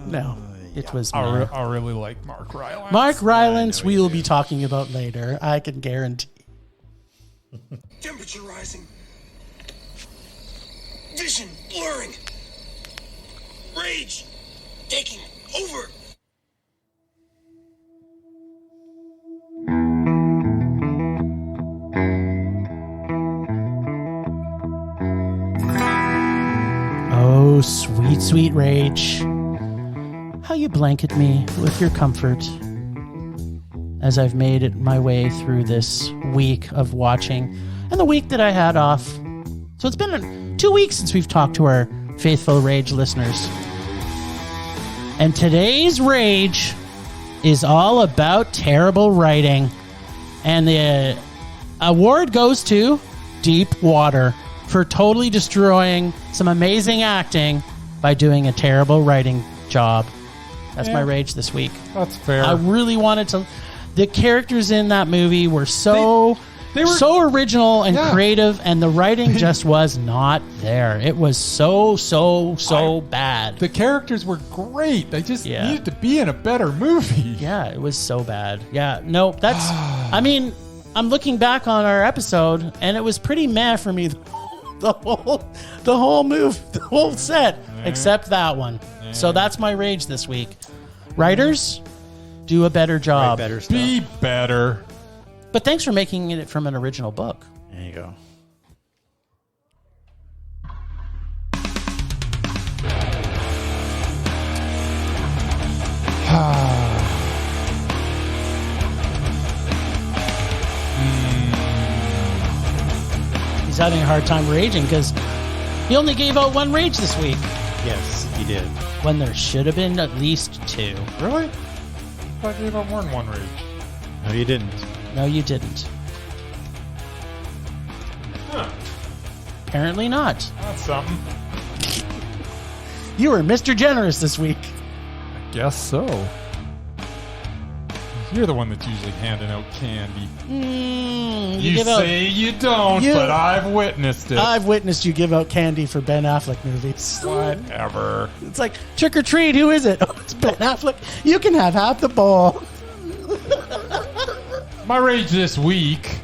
B: No, it was
A: I really like Mark Rylance.
B: Mark Rylance, we will be talking about later. I can guarantee.
D: Temperature rising. Vision blurring. Rage taking over.
B: Oh, sweet, sweet rage. How you blanket me with your comfort as I've made it my way through this week of watching and the week that I had off. So it's been 2 weeks since we've talked to our faithful Rage listeners. And today's Rage is all about terrible writing. And the award goes to Deep Water for totally destroying some amazing acting by doing a terrible writing job. That's my Rage this week.
A: That's fair.
B: I really wanted to... The characters in that movie were so original and creative, and the writing just was not there. It was so bad.
A: The characters were great. They just needed to be in a better movie.
B: Yeah, it was so bad. Yeah, no, that's... I mean, I'm looking back on our episode, and it was pretty meh for me. The whole set, except that one. So that's my Rage this week. Writers, do a better job.
C: Write better stuff.
A: Be better.
B: But thanks for making it from an original book.
C: There you go.
B: He's having a hard time raging because he only gave out 1 Rage this week.
C: Yes, he did.
B: When there should have been at least 2.
A: Really? I thought I gave up more than 1 Rage.
C: No, you didn't.
B: No, you didn't.
A: Huh.
B: Apparently not.
A: That's something.
B: You were Mr. Generous this week.
A: I guess so. You're the one that's usually handing out candy. You say you don't, but I've witnessed it.
B: I've witnessed you give out candy for Ben Affleck movies.
A: Whatever.
B: It's like, trick or treat, who is it? Oh, it's Ben Affleck. You can have half the bowl.
A: My Rage this week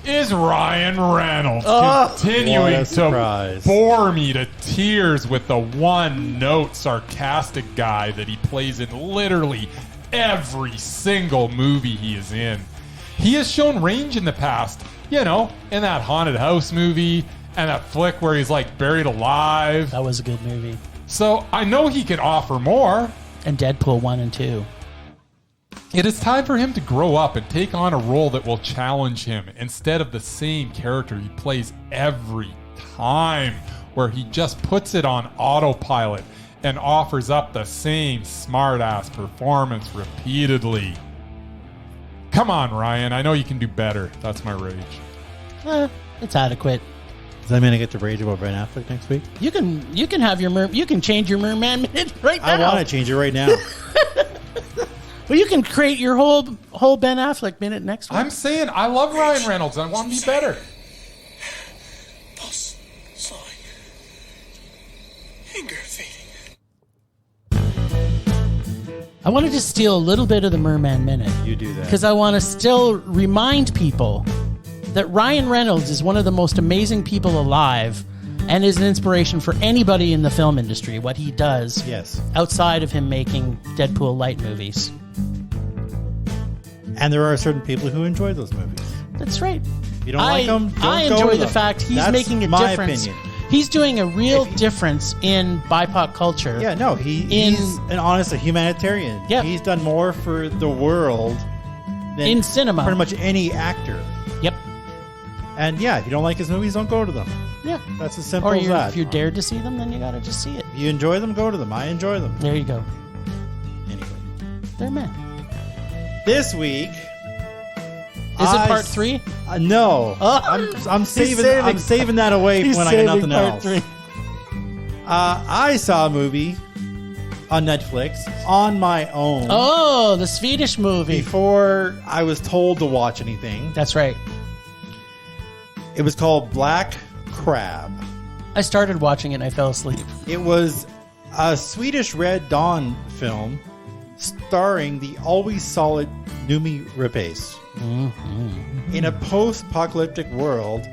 A: is Ryan Reynolds
C: what
A: continuing
C: a
A: to
C: surprise.
A: bore me to tears with the one-note sarcastic guy that he plays in literally every single movie he is in. He has shown range in the past, you know, in that haunted house movie and that flick where he's like buried alive.
B: That was a good movie.
A: So I know he can offer more.
B: And Deadpool 1 and 2.
A: It is time for him to grow up and take on a role that will challenge him instead of the same character he plays every time, where he just puts it on autopilot and offers up the same smart-ass performance repeatedly. Come on, Ryan. I know you can do better. That's my Rage.
B: It's adequate.
C: Does that mean I get to rage about Ben Affleck next week?
B: You can have your you can change your Murman Minute right now.
C: I want to change it right now.
B: Well, you can create your whole Ben Affleck minute next week.
A: I'm saying I love Ryan Reynolds. I want to be better.
D: Pulse slowing. Anger fading.
B: I wanted to steal a little bit of the Merman Minute.
C: You do that.
B: Because I want to still remind people that Ryan Reynolds is one of the most amazing people alive and is an inspiration for anybody in the film industry, what he does outside of him making Deadpool light movies.
C: And there are certain people who enjoy those movies.
B: That's right.
C: If you don't like them, don't
B: I
C: go
B: enjoy
C: to
B: the
C: them.
B: fact he's
C: That's
B: making a
C: my
B: difference.
C: opinion.
B: He's doing a real difference in BIPOC culture.
C: Yeah, no, he's an honest humanitarian.
B: Yeah.
C: He's done more for the world than
B: in cinema.
C: pretty much any actor.
B: Yep.
C: And yeah, if you don't like his movies, don't go to them.
B: Yeah.
C: That's as simple
B: Or
C: as that.
B: if you're dared to see them, then you got to just see it.
C: If you enjoy them, go to them. I enjoy them.
B: There you go.
C: Anyway.
B: They're men.
C: This week,
B: Is it part 3?
C: No.
B: Oh.
C: I'm saving that away when I get nothing else.
B: 3.
C: I saw a movie on Netflix on my own.
B: Oh, the Swedish movie.
C: Before I was told to watch anything.
B: That's right.
C: It was called Black Crab.
B: I started watching it and I fell asleep.
C: It was a Swedish Red Dawn film starring the always solid Noomi Rapace. Mm-hmm. In a post-apocalyptic world,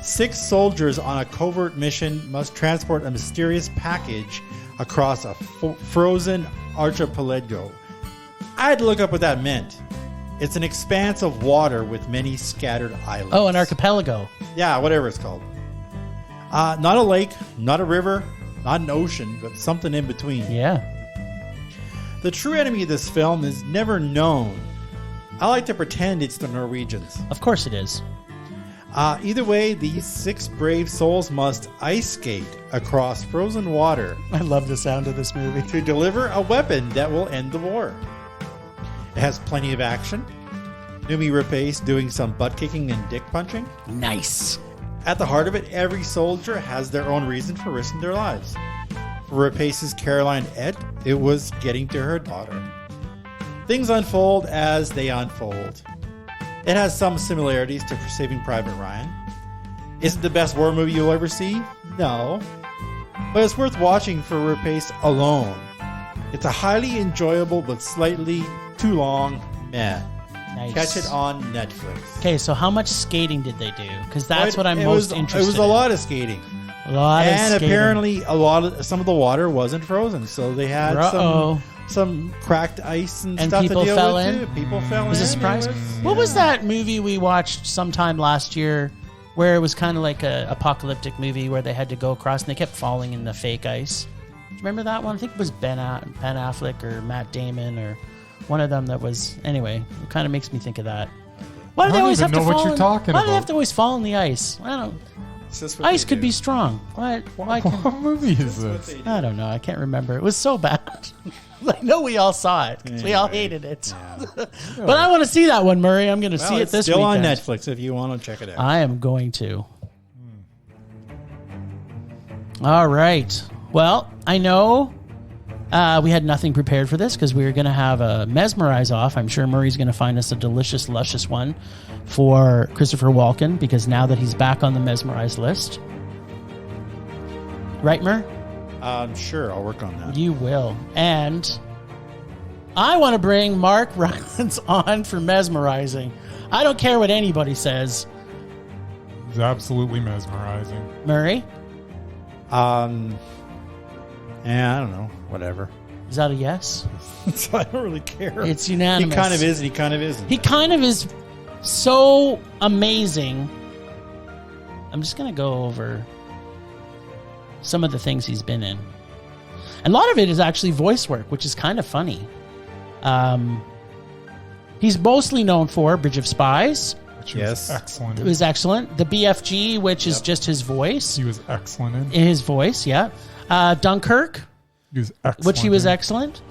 C: 6 soldiers on a covert mission must transport a mysterious package across a frozen archipelago. I had to look up what that meant. It's an expanse of water with many scattered islands.
B: Oh, an archipelago.
C: Yeah, whatever it's called. Not a lake, not a river, not an ocean, but something in between.
B: Yeah.
C: The true enemy of this film is never known. I like to pretend it's the Norwegians.
B: Of course it is.
C: Either way, these 6 brave souls must ice skate across frozen water.
B: I love the sound of this movie.
C: To deliver a weapon that will end the war. It has plenty of action. Noomi Rapace doing some butt kicking and dick punching.
B: Nice.
C: At the heart of it, every soldier has their own reason for risking their lives. For Rapace's Caroline Ed, it was getting to her daughter. Things unfold as they unfold. It has some similarities to Saving Private Ryan. Is it the best war movie you'll ever see? No. But it's worth watching for Rapace alone. It's a highly enjoyable but slightly too long meh.
B: Nice.
C: Catch it on Netflix.
B: Okay, so how much skating did they do? Because that's what I'm most interested in.
C: It was a lot of skating.
B: A lot of
C: and
B: skating.
C: Apparently some of the water wasn't frozen, so they had some cracked ice and stuff
B: people
C: to deal
B: fell
C: with
B: in.
C: too. People fell in.
B: Was it a surprise? What was that movie we watched sometime last year where it was kind of like a apocalyptic movie where they had to go across and they kept falling in the fake ice? Do you remember that one? I think it was Ben Affleck or Matt Damon or one of them that was... Anyway, it kind of makes me think of that. Why do they always have to fall? Why do they have to always fall in the ice? I don't... Ice could be strong. What
A: movie is this?
B: I don't know. I can't remember. It was so bad. I know we all saw it because we all hated it. Yeah. But I want to see that one, Murray. I'm going to see it this weekend.
C: It's still on Netflix if you want to check it out.
B: I am going to. All right. Well, I know we had nothing prepared for this because we were going to have a Mesmerize off. I'm sure Murray's going to find us a delicious, luscious one for Christopher Walken because now that he's back on the Mesmerize list. Right, Murr?
C: Sure, I'll work on that.
B: You will. And I want to bring Mark Rylance on for Mesmerizing. I don't care what anybody says.
A: It's absolutely mesmerizing.
B: Murray?
C: I don't know. Whatever.
B: Is that a yes?
C: I don't really care.
B: It's unanimous.
C: He kind of is and he kind of isn't.
B: He kind of is so amazing. I'm just going to go over some of the things he's been in. And a lot of it is actually voice work, which is kind of funny. He's mostly known for Bridge of Spies.
A: Which was excellent.
B: It was excellent. The BFG, which is just his voice.
A: He was excellent in.
B: His voice, yeah. Dunkirk.
A: He was excellent.
B: Which he was excellent.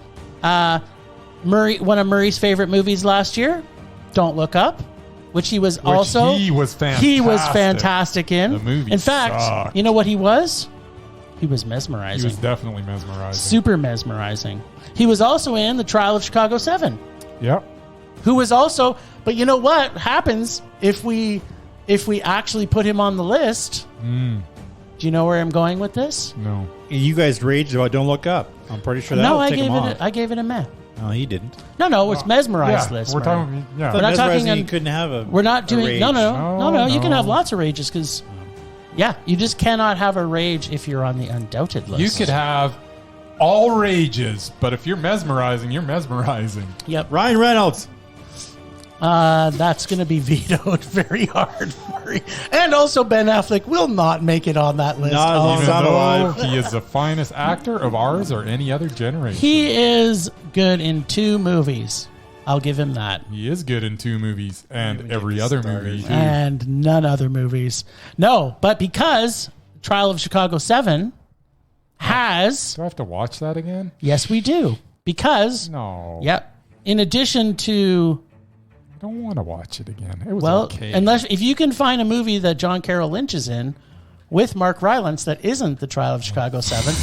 B: Murray, one of Murray's favorite movies last year, Don't Look Up, which he was also.
A: He was fantastic.
B: He was fantastic in.
A: The movie.
B: In fact,
A: sucked.
B: you know what he was? He was mesmerizing.
A: He was definitely mesmerizing.
B: Super mesmerizing. He was also in The Trial of Chicago 7.
A: Yep.
B: Who was also, but you know what happens if we actually put him on the list? Do you know where I'm going with this?
A: No.
C: You guys raged about Don't Look Up. I'm pretty sure that will take him off.
B: I gave it a meh.
C: No, he didn't.
B: No, it's mesmerized list.
A: We're talking. Yeah.
B: We're not talking.
C: You couldn't have a.
B: We're not doing.
C: rage.
B: No. You can have lots of rages because, yeah, you just cannot have a rage if you're on the undoubted list.
A: You could have all rages, but if you're mesmerizing, you're mesmerizing.
B: Yep.
C: Ryan Reynolds.
B: That's going to be vetoed very hard, Murray. And also Ben Affleck will not make it on that list.
C: Not alive.
A: He is the finest actor of ours or any other generation.
B: He is good in 2 movies. I'll give him that.
A: He is good in 2 movies and every other movie. Too.
B: And none other movies. No, but because Trial of Chicago 7 has...
A: Do I have to watch that again?
B: Yes, we do. Because...
A: No.
B: Yep. In addition to
A: don't want to watch it again. It was
B: Well,
A: okay.
B: unless if you can find a movie that John Carroll Lynch is in with Mark Rylance that isn't The Trial of Chicago 7,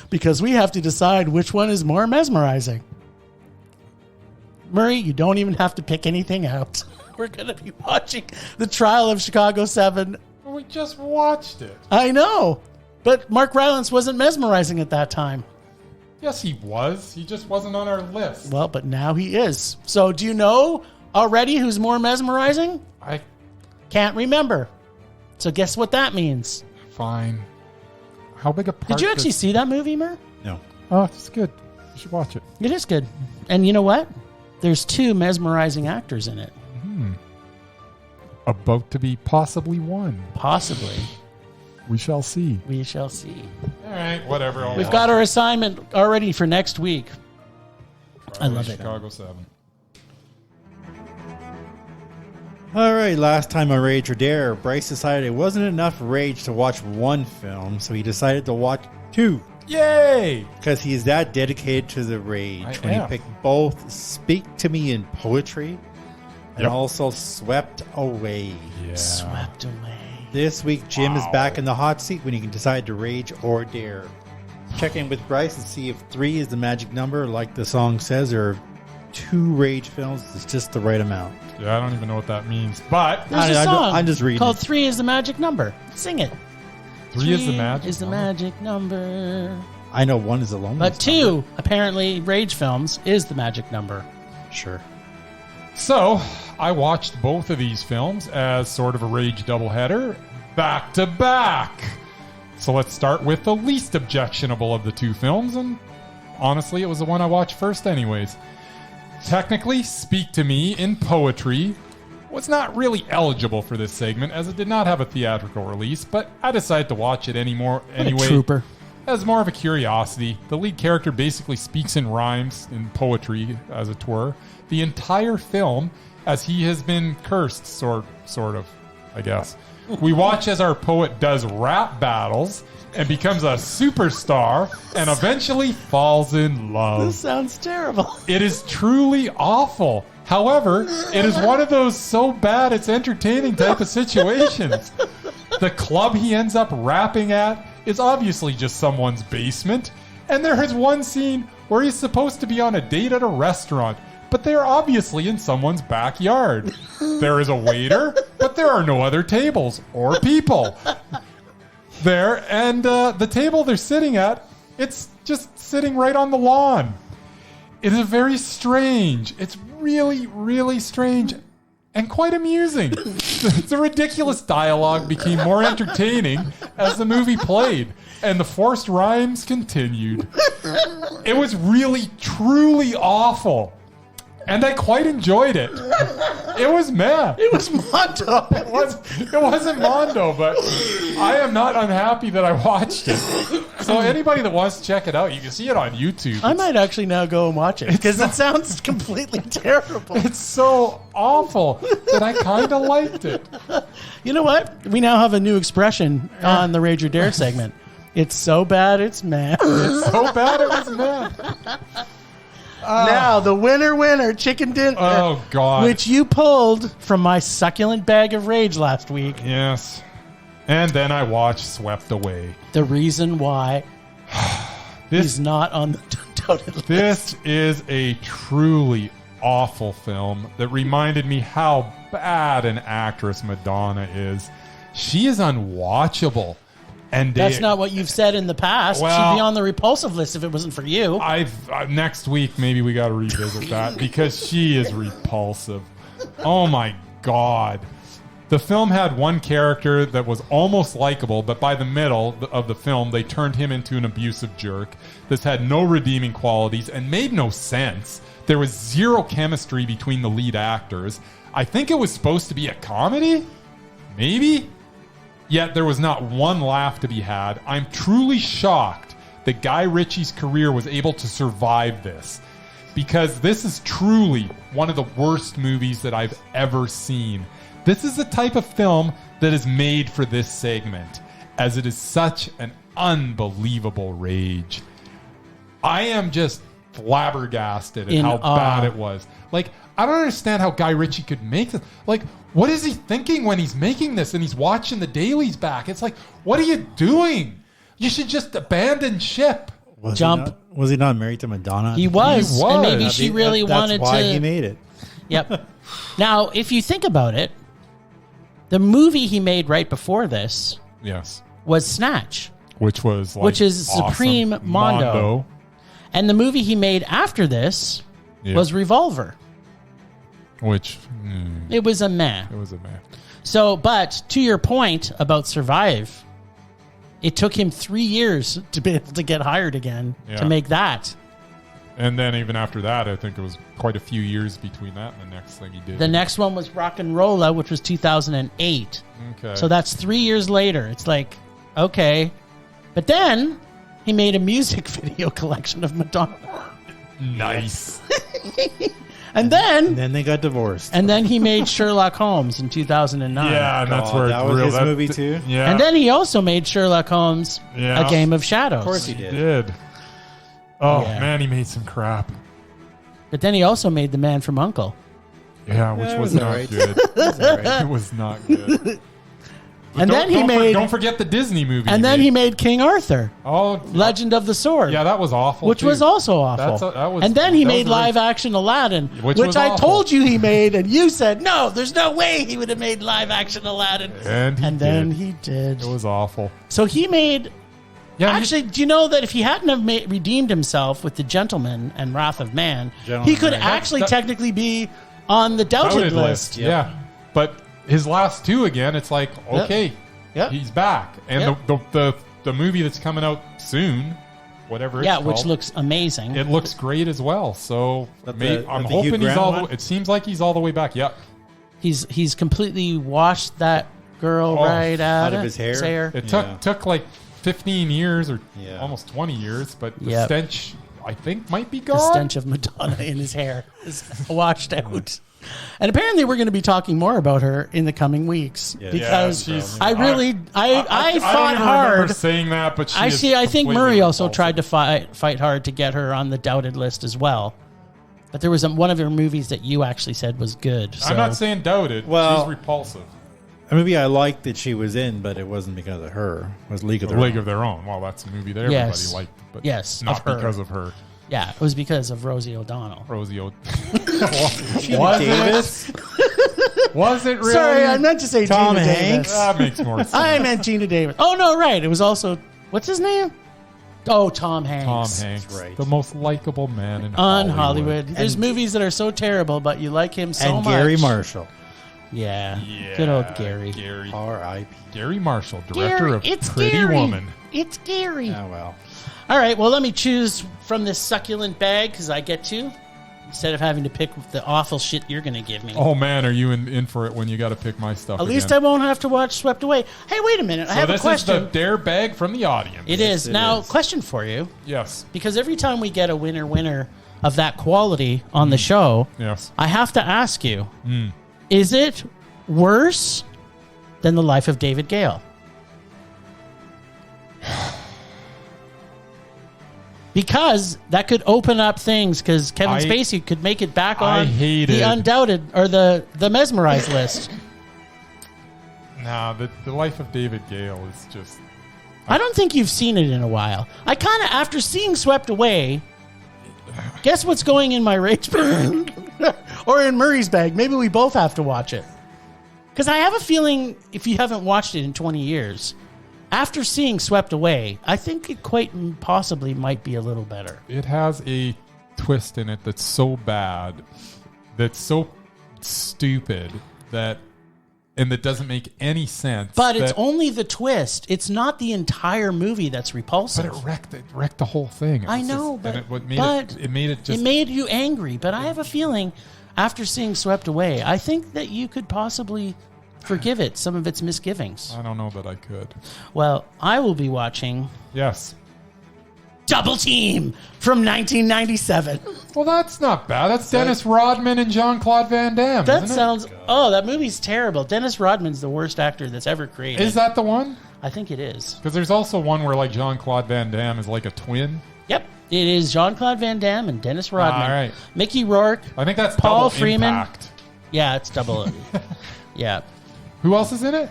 B: because we have to decide which one is more mesmerizing. Murray, you don't even have to pick anything out. We're going to be watching The Trial of Chicago 7.
A: We just watched it.
B: I know, but Mark Rylance wasn't mesmerizing at that time.
A: Yes, he was. He just wasn't on our list.
B: Well, but now he is. So do you know already who's more mesmerizing?
A: I
B: Can't remember. So guess what that means?
A: fine. How big a part?
B: Did you actually see that movie, Mer?
C: No.
A: Oh, it's good. You should watch it.
B: It is good. And you know what? There's 2 mesmerizing actors in it.
A: About to be possibly one.
B: Possibly.
A: We shall see.
B: We shall see.
A: All right, whatever. I'll
B: We've
A: watch
B: got our
A: it.
B: assignment already for next week. I love it.
A: Chicago 7.
C: All right, last time on Rage or Dare, Bryce decided it wasn't enough rage to watch one film, so he decided to watch 2.
A: Yay!
C: Because he is that dedicated to the rage.
A: I
C: When
A: am.
C: he picked both Speak to Me in Poetry and
A: Yep.
C: also Swept Away.
A: Yeah.
B: Swept away.
C: This week, Jim is back in the hot seat when he can decide to rage or dare. Check in with Bryce and see if 3 is the magic number, like the song says, or 2 rage films is just the right amount.
A: Yeah, I don't even know what that means. But
B: There's a
C: I'm
B: song
C: just reading.
B: called 3 is the magic number. Sing it.
A: 3 is the
B: 3
A: magic.
B: is the
A: number.
B: magic number.
C: I know 1 is the loneliest
B: But 2,
C: number.
B: apparently, rage films is the magic number.
C: Sure.
A: So, I watched both of these films as sort of a rage doubleheader, back to back. So let's start with the least objectionable of the 2 films, and honestly, it was the one I watched first anyways. Technically, Speak to Me in Poetry was not really eligible for this segment as it did not have a theatrical release, but I decided to watch it anyway.
B: Trooper.
A: As more of a curiosity. The lead character basically speaks in rhymes in poetry, as it were, the entire film, as he has been cursed, sort of, I guess. We watch as our poet does rap battles and becomes a superstar and eventually falls in love.
B: This sounds terrible.
A: It is truly awful. However, it is one of those so bad it's entertaining type of situations. The club he ends up rapping at is obviously just someone's basement, and there is one scene where he's supposed to be on a date at a restaurant, but they are obviously in someone's backyard. There is a waiter, but there are no other tables or people there, and the table they're sitting at, it's just sitting right on the lawn. It is very strange. It's really, really strange and quite amusing. The ridiculous dialogue became more entertaining as the movie played, and the forced rhymes continued. It was really, truly awful, and I quite enjoyed it. It was meh.
B: It was Mondo.
A: It wasn't Mondo, but I am not unhappy that I watched it. So anybody that wants to check it out, you can see it on YouTube.
B: I might actually now go and watch it because it sounds completely terrible.
A: It's so awful that I kind of liked it.
B: You know what? We now have a new expression on the Rage or Dare segment. It's so bad, it's mad.
A: It's so bad it was mad.
B: Now, the winner, chicken dinner.
A: Oh, God.
B: Which you pulled from my succulent bag of rage last week.
A: Yes. And then I watched Swept Away.
B: The reason why
A: This
B: he's not on the total list.
A: This is a truly awful film that reminded me how bad an actress Madonna is. She is unwatchable. And
B: That's not what you've said in the past.
A: Well,
B: She'd be on the repulsive list if it wasn't for you.
A: Next week maybe we got to revisit that because she is repulsive. Oh my God. The film had one character that was almost likable, but by the middle of the film, they turned him into an abusive jerk. This had no redeeming qualities and made no sense. There was zero chemistry between the lead actors. I think it was supposed to be a comedy? Maybe? Yet there was not one laugh to be had. I'm truly shocked that Guy Ritchie's career was able to survive this, because this is truly one of the worst movies that I've ever seen. This is the type of film that is made for this segment, as it is such an unbelievable rage. I am just flabbergasted at
B: In
A: how
B: awe.
A: bad it was. Like, I don't understand how Guy Ritchie could make this. Like, what is he thinking when he's making this and he's watching the dailies back? It's like, what are you doing? You should just abandon ship.
C: Was he not married to Madonna?
B: He was. And maybe she really wanted
C: That's why
B: to.
C: he made it.
B: Yep. Now, if you think about it, the movie he made right before this
A: Yes.
B: was Snatch,
A: Which was like
B: which is
A: awesome.
B: Supreme Mondo. And the movie he made after this
A: Yeah.
B: was Revolver.
A: Which
B: It was a meh.
A: it was a man.
B: So, but to your point about Survive, it took him 3 years to be able to get hired again
A: Yeah.
B: to make that.
A: And then even after that, I think it was quite a few years between that and the next thing he did.
B: The next one was Rock and Rolla, which was 2008.
A: Okay.
B: So that's 3 years later. It's like, okay. But then he made a music video collection of Madonna.
A: nice.
B: And then
C: Then they got divorced.
B: and then he made Sherlock Holmes in 2009.
A: Yeah, and that's
C: Oh,
A: where
C: that
A: it's
C: was
A: real.
C: his movie too?
A: Yeah.
B: And then he also made Sherlock Holmes,
A: Yeah.
B: A Game of Shadows.
C: Of course he
A: he
C: did.
A: did. Oh
B: Yeah.
A: man, he made some crap.
B: But then he also made The Man from U.N.C.L.E.
A: Yeah, which
C: it
A: was
C: was
A: not
C: alright.
A: good.
C: That's all right.
A: It was not good. But
B: And then he made-
A: Don't forget the Disney movie.
B: And then he made King Arthur,
A: Oh,
B: Legend of the Sword.
A: yeah, that was awful.
B: Which
A: too.
B: was also awful.
A: That was-
B: and then he
A: that was
B: made
A: very-
B: live action Aladdin,
A: Which
B: which
A: was
B: I
A: awful.
B: told you he made, and you said, no, there's no way he would have made live action Aladdin.
A: And
B: then he did.
A: It was awful.
B: So he made.
A: Yeah,
B: Actually, do you know that if he hadn't have redeemed himself with The Gentleman and Wrath of Man,
C: Gentleman,
B: he could
C: right.
B: actually
A: That-
B: technically be on the doubted list.
A: Yeah. But his last two again, it's like, okay,
B: Yep.
A: he's back. And
B: Yep.
A: the movie that's coming out soon, whatever it's
B: Yeah,
A: called,
B: which looks amazing.
A: it looks great as well. So
C: But
A: I'm
C: the Hugh
A: hoping he's
C: Grant
A: all
C: one?
A: the, it seems like he's all the way back. Yep.
B: He's completely washed that girl
A: Oh,
B: right out
C: of his hair?
A: It
C: Yeah.
A: took like 15 years or
C: Yeah.
A: almost 20 years, but the
B: Yep.
A: stench, I think, might be
B: The
A: gone.
B: stench of Madonna in his hair is washed out. And apparently we're going to be talking more about her in the coming weeks
C: Yeah.
B: because
A: Yeah, she's-
B: I really I
A: I don't
B: fought
A: even
B: hard.
A: remember saying that, but she
B: I
A: is
B: see. I think
A: completely
B: Murray also
A: repulsive.
B: tried to fight hard to get her on the doubted list as well. But there was one of her movies that you actually said was good. So.
A: I'm not saying doubted.
C: Well-
A: She's repulsive.
C: A movie I liked that she was in, but it wasn't because of her. It was League of Their
A: League
C: Own.
A: of Their Own. Well, that's a movie that everybody
B: Yes.
A: liked, but
B: Yes,
A: not
B: of her.
A: because of her.
B: Yeah, it was because of Rosie O'Donnell.
A: Rosie O.
C: Gina Davis.
A: Was it really?
B: Sorry, I meant to say
C: Tom
B: Gina
C: Hanks?
B: Davis.
A: That makes more sense.
B: I meant Gina Davis. Oh no, right. It was also what's his name? Oh, Tom Hanks.
A: Tom Hanks,
C: right.
A: the most likable man in
B: On
A: Hollywood.
B: Hollywood. There's movies that are so terrible, but you like him so
C: And
B: much.
C: Gary Marshall.
B: Yeah.
A: Yeah,
B: Good old Gary.
A: Gary,
C: R.I.P.
A: Gary Marshall, director
B: Gary,
A: of
B: it's
A: Pretty
B: Gary.
A: Woman.
B: It's Gary.
C: Oh, well.
B: All right, well, let me choose from this succulent bag because I get to, instead of having to pick the awful shit you're going to give me.
A: Oh man, are you in for it when you got to pick my stuff?
B: At least I won't have to watch Swept Away. Hey, wait a minute. I
A: So
B: have a
A: this
B: question.
A: is the dare bag from the audience.
B: It is.
C: it
B: Now,
C: is.
B: question for you.
A: Yes.
B: Because every time we get a winner of that quality on the show,
A: Yes.
B: I have to ask you, is it worse than The Life of David Gale? Because that could open up things because Kevin Spacey could make it back
A: I
B: on
A: hated-
B: the undoubted or the mesmerized list.
A: Nah, the life of David Gale is just.
B: I don't think you've seen it in a while. I kind of, after seeing Swept Away, guess what's going in my rage bag? Or in Murray's bag. Maybe we both have to watch it. Because I have a feeling, if you haven't watched it in 20 years, after seeing Swept Away, I think it quite possibly might be a little better.
A: It has a twist in it that's so bad, that's so stupid and that doesn't make any sense.
B: But it's
A: that-
B: only the twist. It's not the entire movie that's repulsive.
A: But it wrecked the whole thing.
B: I know, but
A: it made it just.
B: it made you angry. But I have a feeling, after seeing Swept Away, I think that you could possibly forgive it some of its misgivings.
A: I don't know that I could.
B: Well, I will be watching
A: Yes.
B: Double Team from 1997.
A: Well, that's not bad. That's Dennis Rodman and Jean-Claude Van Damme.
B: That
A: isn't
B: sounds. Oh, that movie's terrible. Dennis Rodman's the worst actor that's ever created.
A: Is that the one?
B: I think it is.
A: Because there's also one where like Jean-Claude Van Damme is like a twin.
B: Yep. It is Jean-Claude Van Damme and Dennis Rodman.
A: All right.
B: Mickey Rourke.
A: I think that's
B: Paul
A: double
B: Freeman.
A: impact.
B: Yeah, it's double. Yeah.
A: Who else is in it?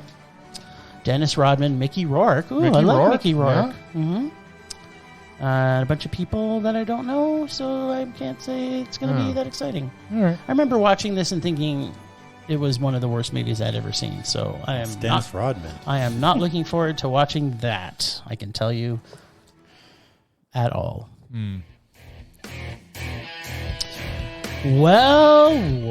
B: Dennis Rodman, Mickey Rourke. Ooh,
A: Mickey
B: I love
A: Rourke,
B: Mickey Rourke.
A: yeah.
B: Mm-hmm. A bunch of people that I don't know, so I can't say it's going to be that exciting.
A: All right.
B: I remember watching this and thinking it was one of the worst movies I'd ever seen. So I am
C: Dennis Rodman.
B: I am not looking forward to watching that. I can tell you at all. Well.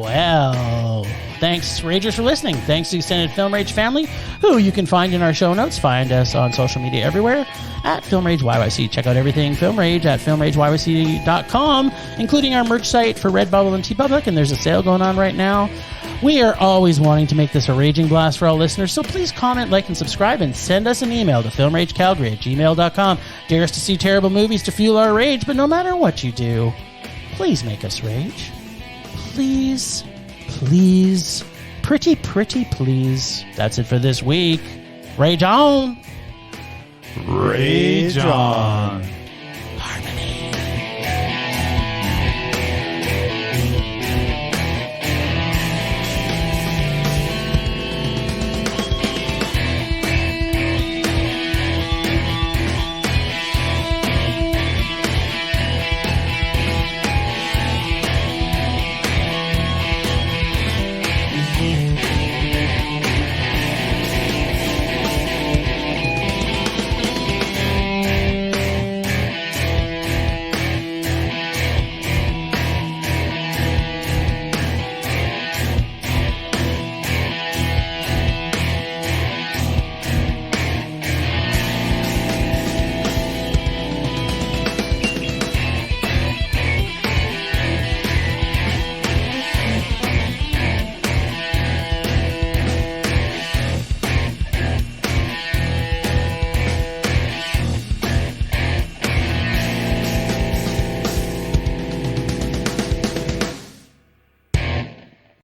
B: Thanks, Ragers, for listening. Thanks to the Extended Film Rage family, who you can find in our show notes. Find us on social media everywhere at Film Rage YYC. Check out everything Film Rage at filmrageyyc.com, including our merch site for Redbubble and TeePublic, and there's a sale going on right now. We are always wanting to make this a raging blast for all listeners, so please comment, like, and subscribe, and send us an email to filmragecalgary@gmail.com. Dare us to see terrible movies to fuel our rage, but no matter what you do, please make us rage. Please. Please. Pretty please. That's it for this week. Rage on.
A: Rage on.